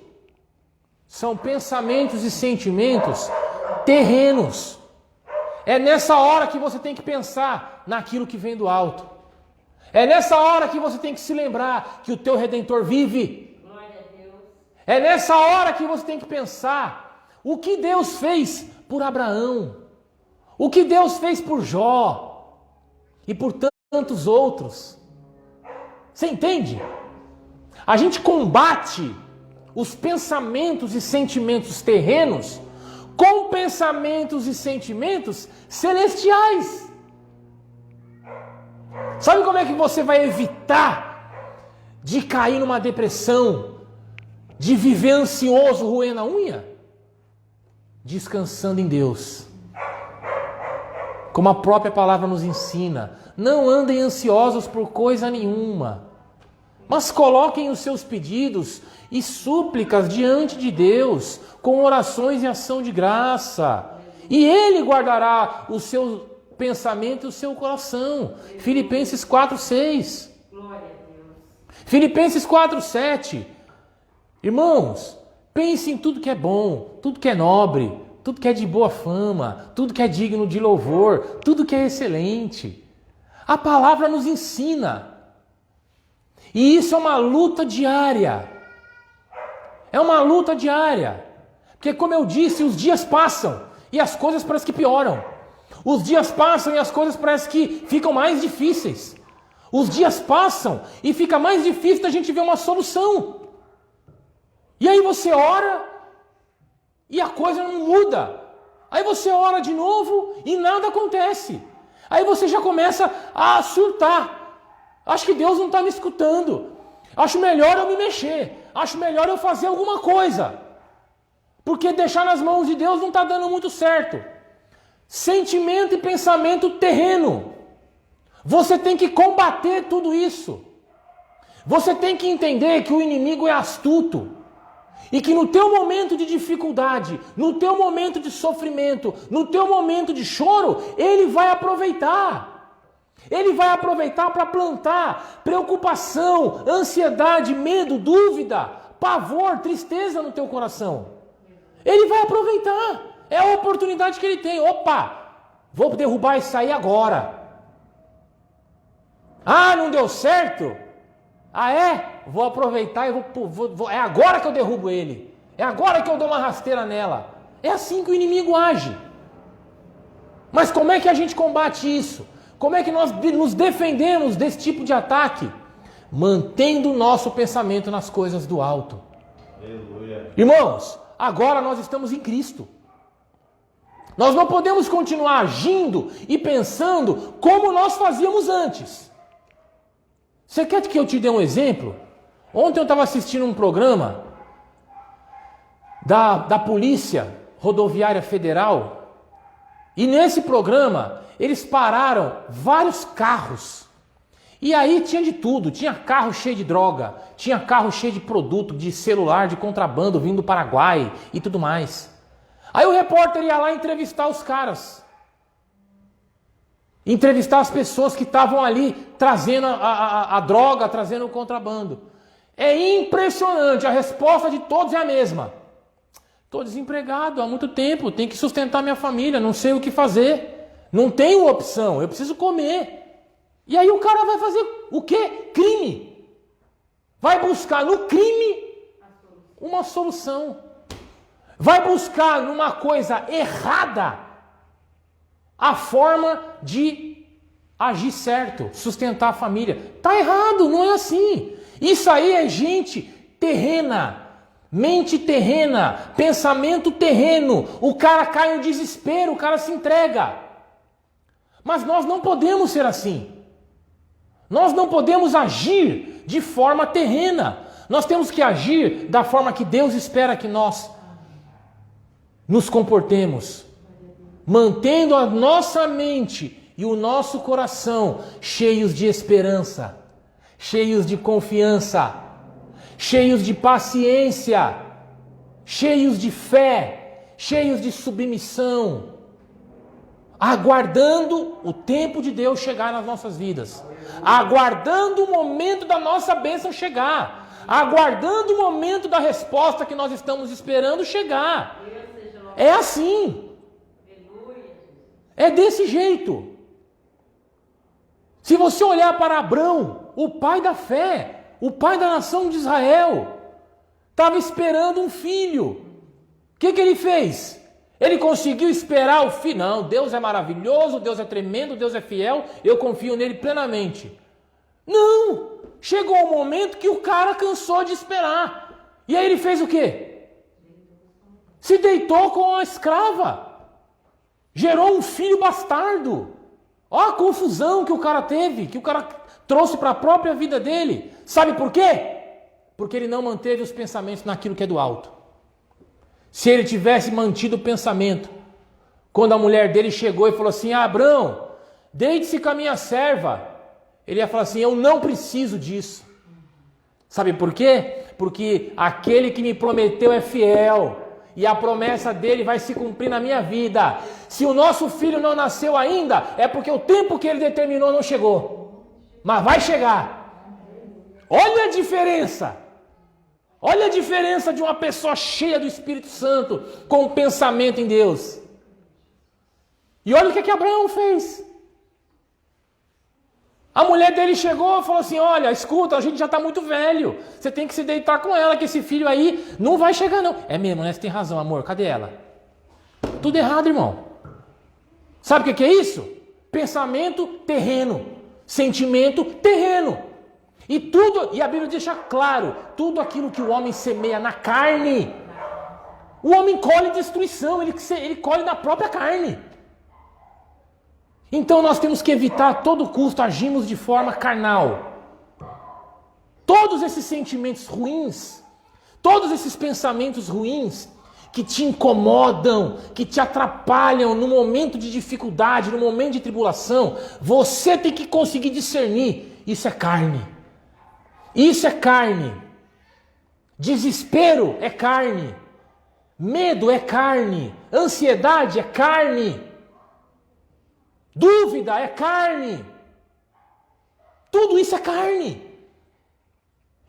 são pensamentos e sentimentos terrenos. É nessa hora que você tem que pensar naquilo que vem do alto. É nessa hora que você tem que se lembrar que o teu Redentor vive. Glória a Deus. É nessa hora que você tem que pensar o que Deus fez por Abraão, o que Deus fez por Jó e por tantos outros. Você entende? A gente combate os pensamentos e sentimentos terrenos com pensamentos e sentimentos celestiais. Sabe como é que você vai evitar de cair numa depressão, de viver ansioso, roendo a unha? Descansando em Deus. Como a própria palavra nos ensina, não andem ansiosos por coisa nenhuma, mas coloquem os seus pedidos e súplicas diante de Deus, com orações e ação de graça. E Ele guardará o seu pensamento e o seu coração. Filipenses 4:6. Glória a Deus. Filipenses 4:7. Irmãos, pense em tudo que é bom, tudo que é nobre, tudo que é de boa fama, tudo que é digno de louvor, tudo que é excelente. A palavra nos ensina. E isso é uma luta diária. É uma luta diária. Porque, como eu disse, os dias passam e as coisas parecem que pioram. Os dias passam e as coisas parecem que ficam mais difíceis. Os dias passam e fica mais difícil da gente ver uma solução. E aí você ora e a coisa não muda. Aí você ora de novo e nada acontece. Aí você já começa a surtar. Acho que Deus não está me escutando. Acho melhor eu me mexer. Acho melhor eu fazer alguma coisa. Porque deixar nas mãos de Deus não está dando muito certo. Sentimento e pensamento terreno. Você tem que combater tudo isso. Você tem que entender que o inimigo é astuto. E que no teu momento de dificuldade, no teu momento de sofrimento, no teu momento de choro, ele vai aproveitar. Ele vai aproveitar para plantar preocupação, ansiedade, medo, dúvida, pavor, tristeza no teu coração. Ele vai aproveitar. É a oportunidade que ele tem. Opa, vou derrubar isso aí agora. Ah, não deu certo? Ah, é? Vou aproveitar e é agora que eu derrubo ele. É agora que eu dou uma rasteira nela. É assim que o inimigo age. Mas como é que a gente combate isso? Como é que nós nos defendemos desse tipo de ataque? Mantendo o nosso pensamento nas coisas do alto. Aleluia. Irmãos, agora nós estamos em Cristo. Nós não podemos continuar agindo e pensando como nós fazíamos antes. Você quer que eu te dê um exemplo? Ontem eu estava assistindo um programa da Polícia Rodoviária Federal, e nesse programa eles pararam vários carros. E aí tinha de tudo, tinha carro cheio de droga, tinha carro cheio de produto, de celular, de contrabando vindo do Paraguai e tudo mais. Aí o repórter ia lá entrevistar os caras. Entrevistar as pessoas que estavam ali trazendo a droga, trazendo o contrabando. É impressionante, a resposta de todos é a mesma. Estou desempregado há muito tempo, tenho que sustentar minha família, não sei o que fazer. Não tenho opção, eu preciso comer. E aí o cara vai fazer o quê? Crime. Vai buscar no crime uma solução. Vai buscar numa coisa errada a forma de agir certo, sustentar a família. Tá errado, não é assim. Isso aí é gente terrena, mente terrena, pensamento terreno. O cara cai no desespero, o cara se entrega. Mas nós não podemos ser assim. Nós não podemos agir de forma terrena. Nós temos que agir da forma que Deus espera que nós nos comportemos, mantendo a nossa mente e o nosso coração cheios de esperança, cheios de confiança, cheios de paciência, cheios de fé, cheios de submissão, aguardando o tempo de Deus chegar nas nossas vidas, aguardando o momento da nossa bênção chegar, aguardando o momento da resposta que nós estamos esperando chegar. É assim. É desse jeito. Se você olhar para Abrão, o pai da fé, o pai da nação de Israel, estava esperando um filho. O que ele fez? Ele conseguiu esperar o filho. Não, Deus é maravilhoso, Deus é tremendo, Deus é fiel, eu confio nele plenamente. Não! Chegou o momento que o cara cansou de esperar. E aí ele fez o quê? Se deitou com a escrava. Gerou um filho bastardo. Olha a confusão que o cara teve, que o cara trouxe para a própria vida dele. Sabe por quê? Porque ele não manteve os pensamentos naquilo que é do alto. Se ele tivesse mantido o pensamento, quando a mulher dele chegou e falou assim: Abrão, deite-se com a minha serva, ele ia falar assim: eu não preciso disso. Sabe por quê? Porque aquele que me prometeu é fiel. E a promessa dele vai se cumprir na minha vida. Se o nosso filho não nasceu ainda, é porque o tempo que ele determinou não chegou. Mas vai chegar. Olha a diferença. Olha a diferença de uma pessoa cheia do Espírito Santo, com o pensamento em Deus. E olha o que Abraão fez. A mulher dele chegou e falou assim: olha, escuta, a gente já está muito velho. Você tem que se deitar com ela, que esse filho aí não vai chegar não. É mesmo, né? Você tem razão, amor. Cadê ela? Tudo errado, irmão. Sabe o que é isso? Pensamento terreno. Sentimento terreno. E a Bíblia deixa claro, tudo aquilo que o homem semeia na carne, o homem colhe destruição, ele colhe na própria carne. Então nós temos que evitar a todo custo agirmos de forma carnal. Todos esses sentimentos ruins, todos esses pensamentos ruins que te incomodam, que te atrapalham no momento de dificuldade, no momento de tribulação, você tem que conseguir discernir. Isso é carne. Isso é carne. Desespero é carne. Medo é carne. Ansiedade é carne. Dúvida é carne. Tudo isso é carne.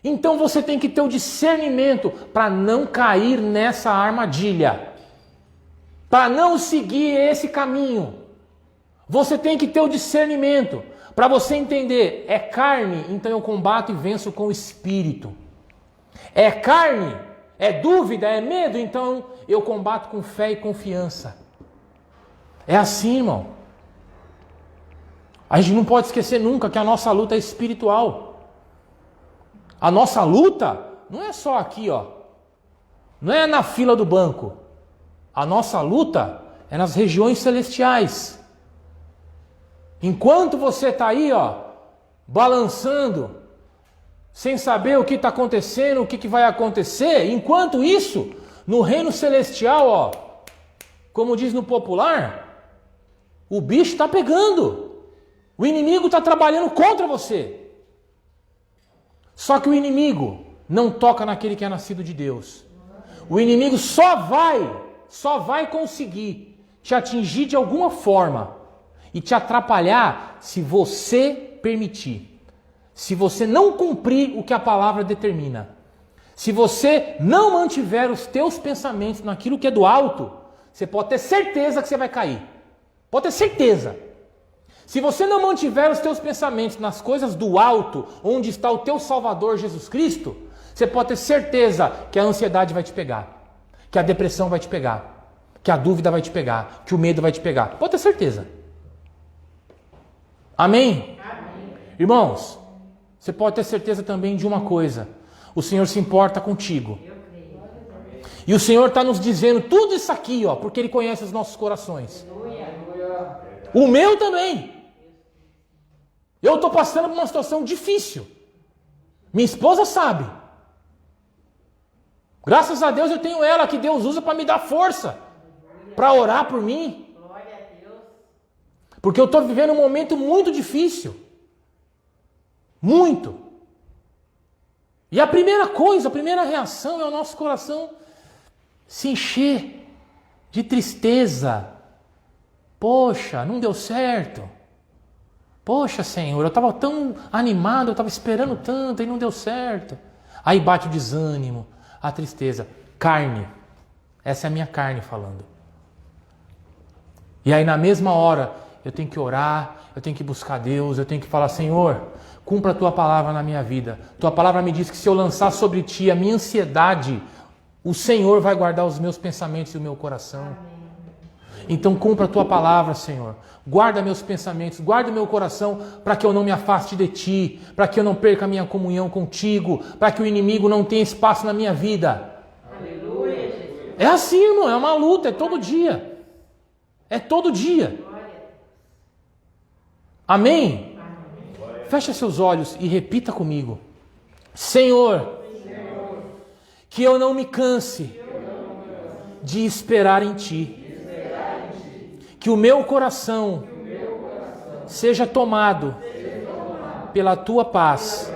Então você tem que ter o discernimento para não cair nessa armadilha. Para não seguir esse caminho. Você tem que ter o discernimento para você entender, é carne, então eu combato e venço com o Espírito. É carne, é dúvida, é medo, então eu combato com fé e confiança. É assim, irmão. A gente não pode esquecer nunca que a nossa luta é espiritual. A nossa luta não é só aqui, ó. não é na fila do banco. A nossa luta é nas regiões celestiais. Enquanto você está aí, balançando, sem saber o que está acontecendo, o que vai acontecer, enquanto isso, no reino celestial, como diz no popular, o bicho está pegando. O inimigo está trabalhando contra você. Só que o inimigo não toca naquele que é nascido de Deus. O inimigo só vai conseguir te atingir de alguma forma e te atrapalhar se você permitir. Se você não cumprir o que a palavra determina. Se você não mantiver os teus pensamentos naquilo que é do alto, você pode ter certeza que você vai cair. Pode ter certeza. Se você não mantiver os teus pensamentos nas coisas do alto, onde está o teu Salvador Jesus Cristo, você pode ter certeza que a ansiedade vai te pegar, que a depressão vai te pegar, que a dúvida vai te pegar, que o medo vai te pegar. Pode ter certeza. Amém? Amém. Irmãos, você pode ter certeza também de uma coisa. O Senhor se importa contigo. E o Senhor está nos dizendo tudo isso aqui, porque Ele conhece os nossos corações. O meu também. Eu estou passando por uma situação difícil. Minha esposa sabe. Graças a Deus eu tenho ela que Deus usa para me dar força. Para orar por mim. Porque eu estou vivendo um momento muito difícil. Muito. E a primeira coisa, a primeira reação é o nosso coração se encher de tristeza. Poxa, não deu certo. Poxa, Senhor, eu estava tão animado, eu estava esperando tanto e não deu certo. Aí bate o desânimo, a tristeza. Carne. Essa é a minha carne falando. E aí na mesma hora eu tenho que orar, eu tenho que buscar Deus, eu tenho que falar, Senhor, cumpra a Tua palavra na minha vida. Tua palavra me diz que se eu lançar sobre Ti a minha ansiedade, o Senhor vai guardar os meus pensamentos e o meu coração. Então cumpra a Tua palavra, Senhor. Guarda meus pensamentos, guarda o meu coração para que eu não me afaste de Ti, para que eu não perca a minha comunhão contigo, para que o inimigo não tenha espaço na minha vida. Aleluia, Jesus. É assim, irmão, é uma luta, é todo dia. É todo dia. Amém? Feche seus olhos e repita comigo. Senhor, que eu não me canse de esperar em Ti. Que o meu coração seja tomado pela Tua paz.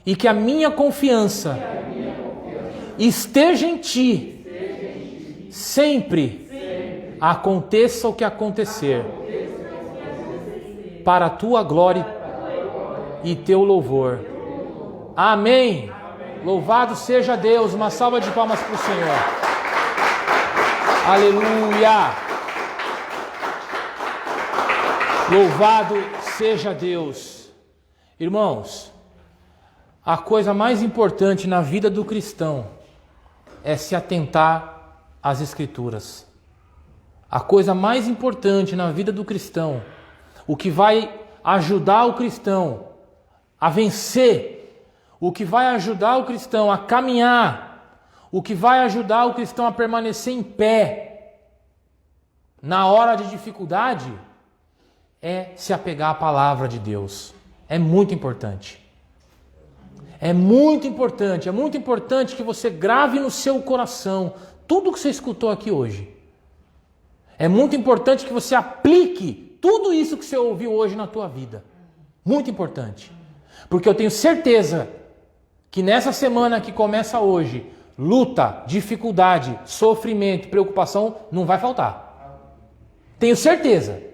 E que a minha confiança esteja em Ti. Sempre aconteça o que acontecer. Para a Tua glória e Teu louvor. Amém. Louvado seja Deus. Uma salva de palmas para o Senhor. Aleluia. Louvado seja Deus. Irmãos, a coisa mais importante na vida do cristão é se atentar às Escrituras. A coisa mais importante na vida do cristão, o que vai ajudar o cristão a vencer, o que vai ajudar o cristão a caminhar, o que vai ajudar o cristão a permanecer em pé na hora de dificuldade, é se apegar à palavra de Deus. É muito importante. É muito importante que você grave no seu coração tudo o que você escutou aqui hoje. É muito importante que você aplique tudo isso que você ouviu hoje na tua vida. Muito importante. Porque eu tenho certeza que nessa semana que começa hoje, luta, dificuldade, sofrimento, preocupação não vai faltar. Tenho certeza.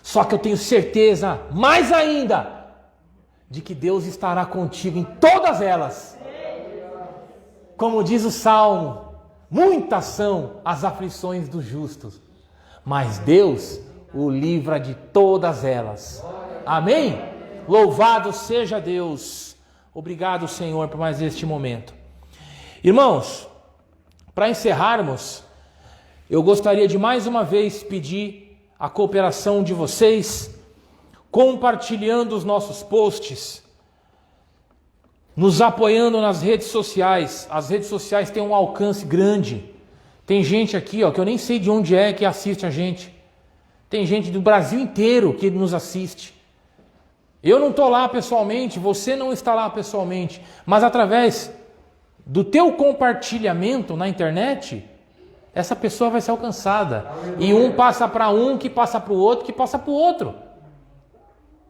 Só que eu tenho certeza, mais ainda, de que Deus estará contigo em todas elas. Como diz o Salmo, muitas são as aflições dos justos, mas Deus o livra de todas elas. Amém? Louvado seja Deus. Obrigado, Senhor, por mais este momento. Irmãos, para encerrarmos, eu gostaria de mais uma vez pedir a cooperação de vocês, compartilhando os nossos posts, nos apoiando nas redes sociais. As redes sociais têm um alcance grande. Tem gente aqui, ó, que eu nem sei de onde é que assiste a gente. Tem gente do Brasil inteiro que nos assiste. Eu não estou lá pessoalmente, você não está lá pessoalmente, mas através do teu compartilhamento na internet, essa pessoa vai ser alcançada. E um passa para um, que passa para o outro, que passa para o outro.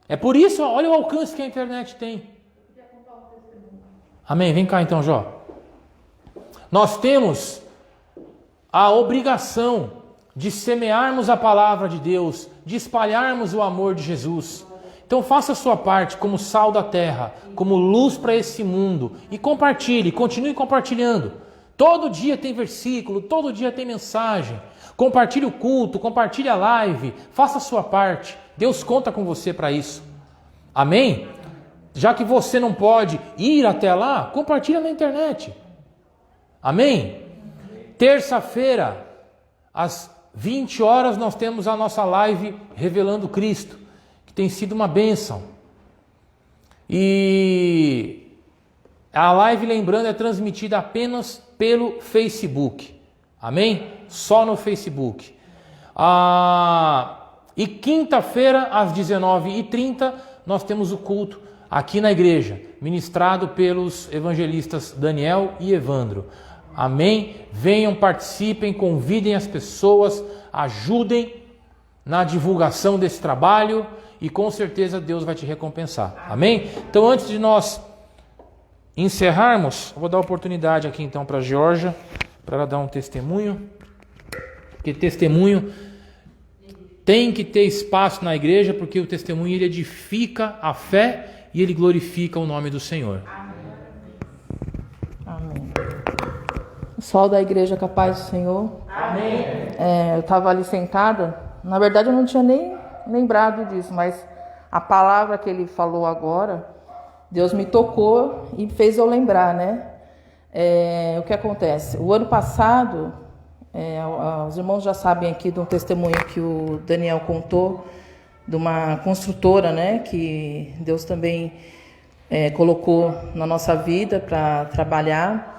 É por isso, ó, olha o alcance que a internet tem. Amém? Vem cá então, Jó. Nós temos a obrigação de semearmos a palavra de Deus, de espalharmos o amor de Jesus. Então faça a sua parte como sal da terra, como luz para esse mundo. E compartilhe, continue compartilhando. Todo dia tem versículo, todo dia tem mensagem. Compartilhe o culto, compartilhe a live, faça a sua parte. Deus conta com você para isso. Amém? Já que você não pode ir até lá, compartilha na internet. Amém? Terça-feira, às 20 horas, nós temos a nossa live Revelando Cristo, que tem sido uma bênção. E a live, lembrando, é transmitida apenas pelo Facebook. Amém? Só no Facebook. E quinta-feira, às 19h30, nós temos o culto aqui na igreja, ministrado pelos evangelistas Daniel e Evandro. Amém? Venham, participem, convidem as pessoas, ajudem na divulgação desse trabalho e com certeza Deus vai te recompensar. Amém? Então, antes de nós encerrarmos, eu vou dar a oportunidade aqui então para a Georgia, para ela dar um testemunho, porque testemunho tem que ter espaço na igreja, porque o testemunho ele edifica a fé e ele glorifica o nome do Senhor. Amém. Pessoal da igreja, capaz do Senhor. Amém. Eu estava ali sentada, na verdade eu não tinha nem lembrado disso, mas a palavra que ele falou agora, Deus me tocou e fez eu lembrar, né? O que acontece? O ano passado, os irmãos já sabem aqui de um testemunho que o Daniel contou, de uma construtora, né? Que Deus também colocou na nossa vida para trabalhar.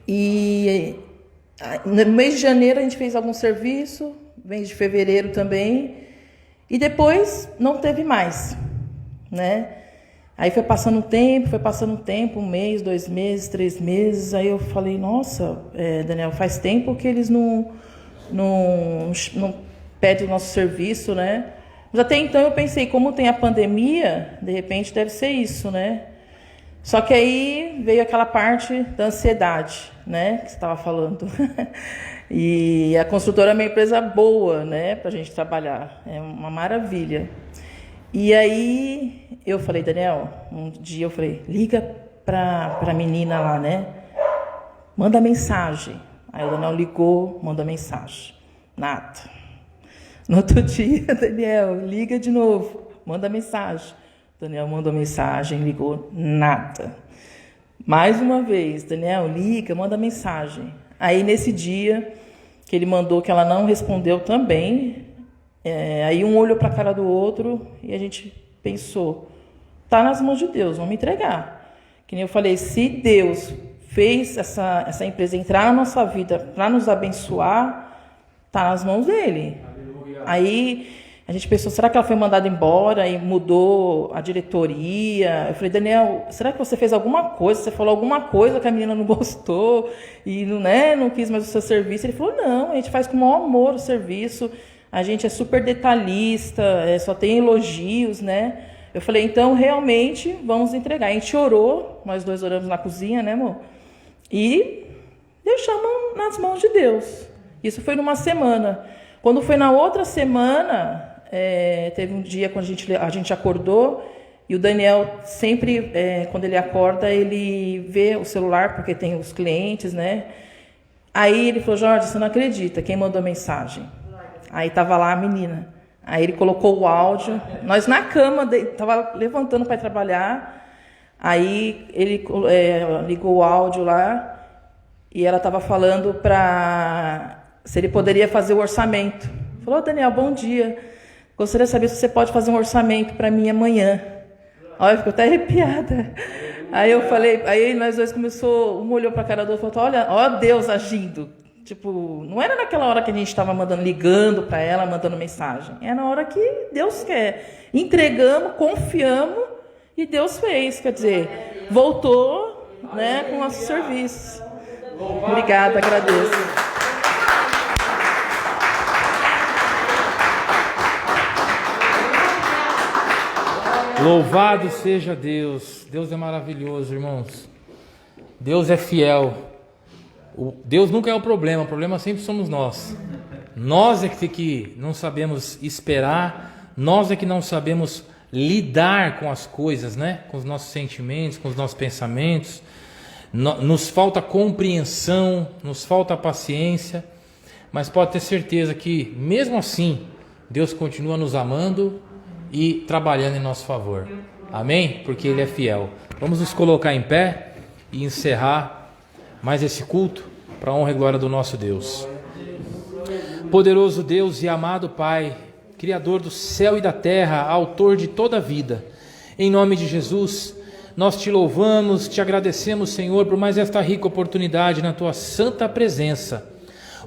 E no mês de janeiro a gente fez algum serviço, mês de fevereiro também, e depois não teve mais, né? Aí foi passando um tempo, 1 mês, 2 meses, 3 meses, aí eu falei, nossa, Daniel, faz tempo que eles não pedem o nosso serviço, né? Mas até então eu pensei, como tem a pandemia, de repente deve ser isso, né? Só que aí veio aquela parte da ansiedade, né, que você estava falando. E a construtora é uma empresa boa, né, para a gente trabalhar. É uma maravilha. E aí eu falei, Daniel, um dia eu falei, liga para a menina lá, né? Manda mensagem. Aí o Daniel ligou, manda mensagem. Nada. No outro dia, Daniel, liga de novo, manda mensagem. Daniel mandou mensagem, ligou, nada. Mais uma vez, Daniel, liga, manda mensagem. Aí nesse dia que ele mandou, que ela não respondeu também, aí um olhou para a cara do outro e a gente pensou, tá nas mãos de Deus, vamos entregar. Que nem eu falei, se Deus fez essa empresa entrar na nossa vida para nos abençoar, tá nas mãos dele. Aleluia. Aí a gente pensou, será que ela foi mandada embora e mudou a diretoria? Eu falei, Daniel, será que você fez alguma coisa? Você falou alguma coisa que a menina não gostou e não quis mais o seu serviço? Ele falou, não, a gente faz com o maior amor o serviço, a gente é super detalhista, só tem elogios, né? Eu falei, então, realmente, vamos entregar. A gente orou, nós dois oramos na cozinha, né, amor? E deixamos nas mãos de Deus. Isso foi numa semana. Quando foi na outra semana, teve um dia quando a gente acordou, e o Daniel sempre, quando ele acorda, ele vê o celular, porque tem os clientes, né? Aí ele falou, Jorge, você não acredita, quem mandou mensagem? Aí estava lá a menina. Aí ele colocou o áudio, nós na cama, estava levantando para ir trabalhar, aí ele ligou o áudio lá, e ela estava falando se ele poderia fazer o orçamento. Falou, Daniel, bom dia. Gostaria de saber se você pode fazer um orçamento para mim amanhã. Olha, ficou até arrepiada. Aí eu falei, aí nós dois começou, um olhou pra cara do outro e falou, olha, ó Deus agindo. Tipo, não era naquela hora que a gente estava ligando para ela, mandando mensagem. É na hora que Deus quer. Entregamos, confiamos e Deus fez. Quer dizer, voltou, né, com o nosso serviço. Obrigada, agradeço. Louvado seja Deus. Deus é maravilhoso, irmãos. Deus é fiel. Deus nunca é o problema sempre somos nós. Nós é que não sabemos esperar, nós é que não sabemos lidar com as coisas, né? Com os nossos sentimentos, com os nossos pensamentos. Nos falta compreensão, nos falta paciência, mas pode ter certeza que, mesmo assim, Deus continua nos amando e trabalhando em nosso favor. Amém? Porque Ele é fiel. Vamos nos colocar em pé e encerrar mais esse culto para a honra e glória do nosso Deus. Poderoso Deus e amado Pai, Criador do céu e da terra, autor de toda a vida, em nome de Jesus, nós te louvamos, te agradecemos, Senhor, por mais esta rica oportunidade na tua santa presença.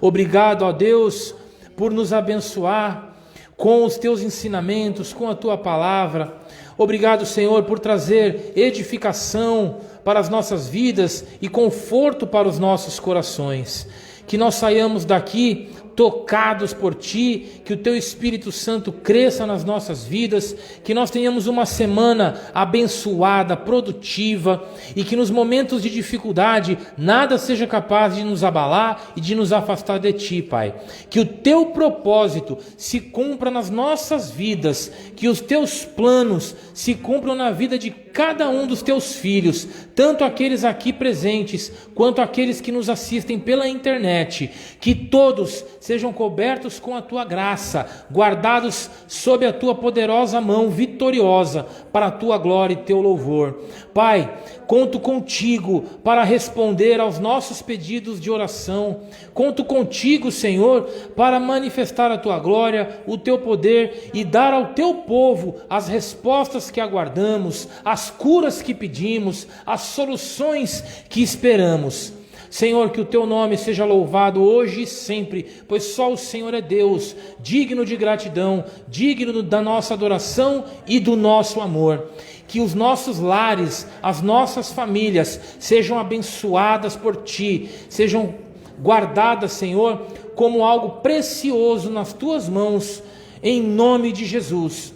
Obrigado, ó Deus, por nos abençoar com os teus ensinamentos, com a tua palavra. Obrigado, Senhor, por trazer edificação para as nossas vidas e conforto para os nossos corações. Que nós saiamos daqui tocados por Ti, que o Teu Espírito Santo cresça nas nossas vidas, que nós tenhamos uma semana abençoada, produtiva, e que nos momentos de dificuldade nada seja capaz de nos abalar e de nos afastar de Ti, Pai. Que o Teu propósito se cumpra nas nossas vidas, que os Teus planos se cumpram na vida de cada um dos Teus filhos, tanto aqueles aqui presentes, quanto aqueles que nos assistem pela internet, que todos sejam cobertos com a Tua graça, guardados sob a Tua poderosa mão vitoriosa, para a Tua glória e Teu louvor. Pai, conto contigo para responder aos nossos pedidos de oração, conto contigo, Senhor, para manifestar a Tua glória, o Teu poder e dar ao Teu povo as respostas que aguardamos, as curas que pedimos, as soluções que esperamos. Senhor, que o Teu nome seja louvado hoje e sempre, pois só o Senhor é Deus, digno de gratidão, digno da nossa adoração e do nosso amor. Que os nossos lares, as nossas famílias sejam abençoadas por Ti, sejam guardadas, Senhor, como algo precioso nas Tuas mãos, em nome de Jesus.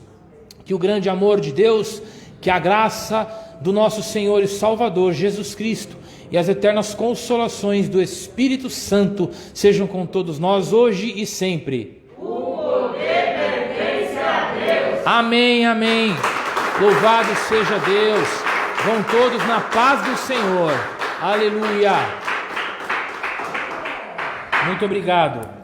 Que o grande amor de Deus, que a graça do nosso Senhor e Salvador Jesus Cristo e as eternas consolações do Espírito Santo sejam com todos nós hoje e sempre. O poder pertence a Deus. Amém, amém. Louvado seja Deus. Vão todos na paz do Senhor. Aleluia. Muito obrigado.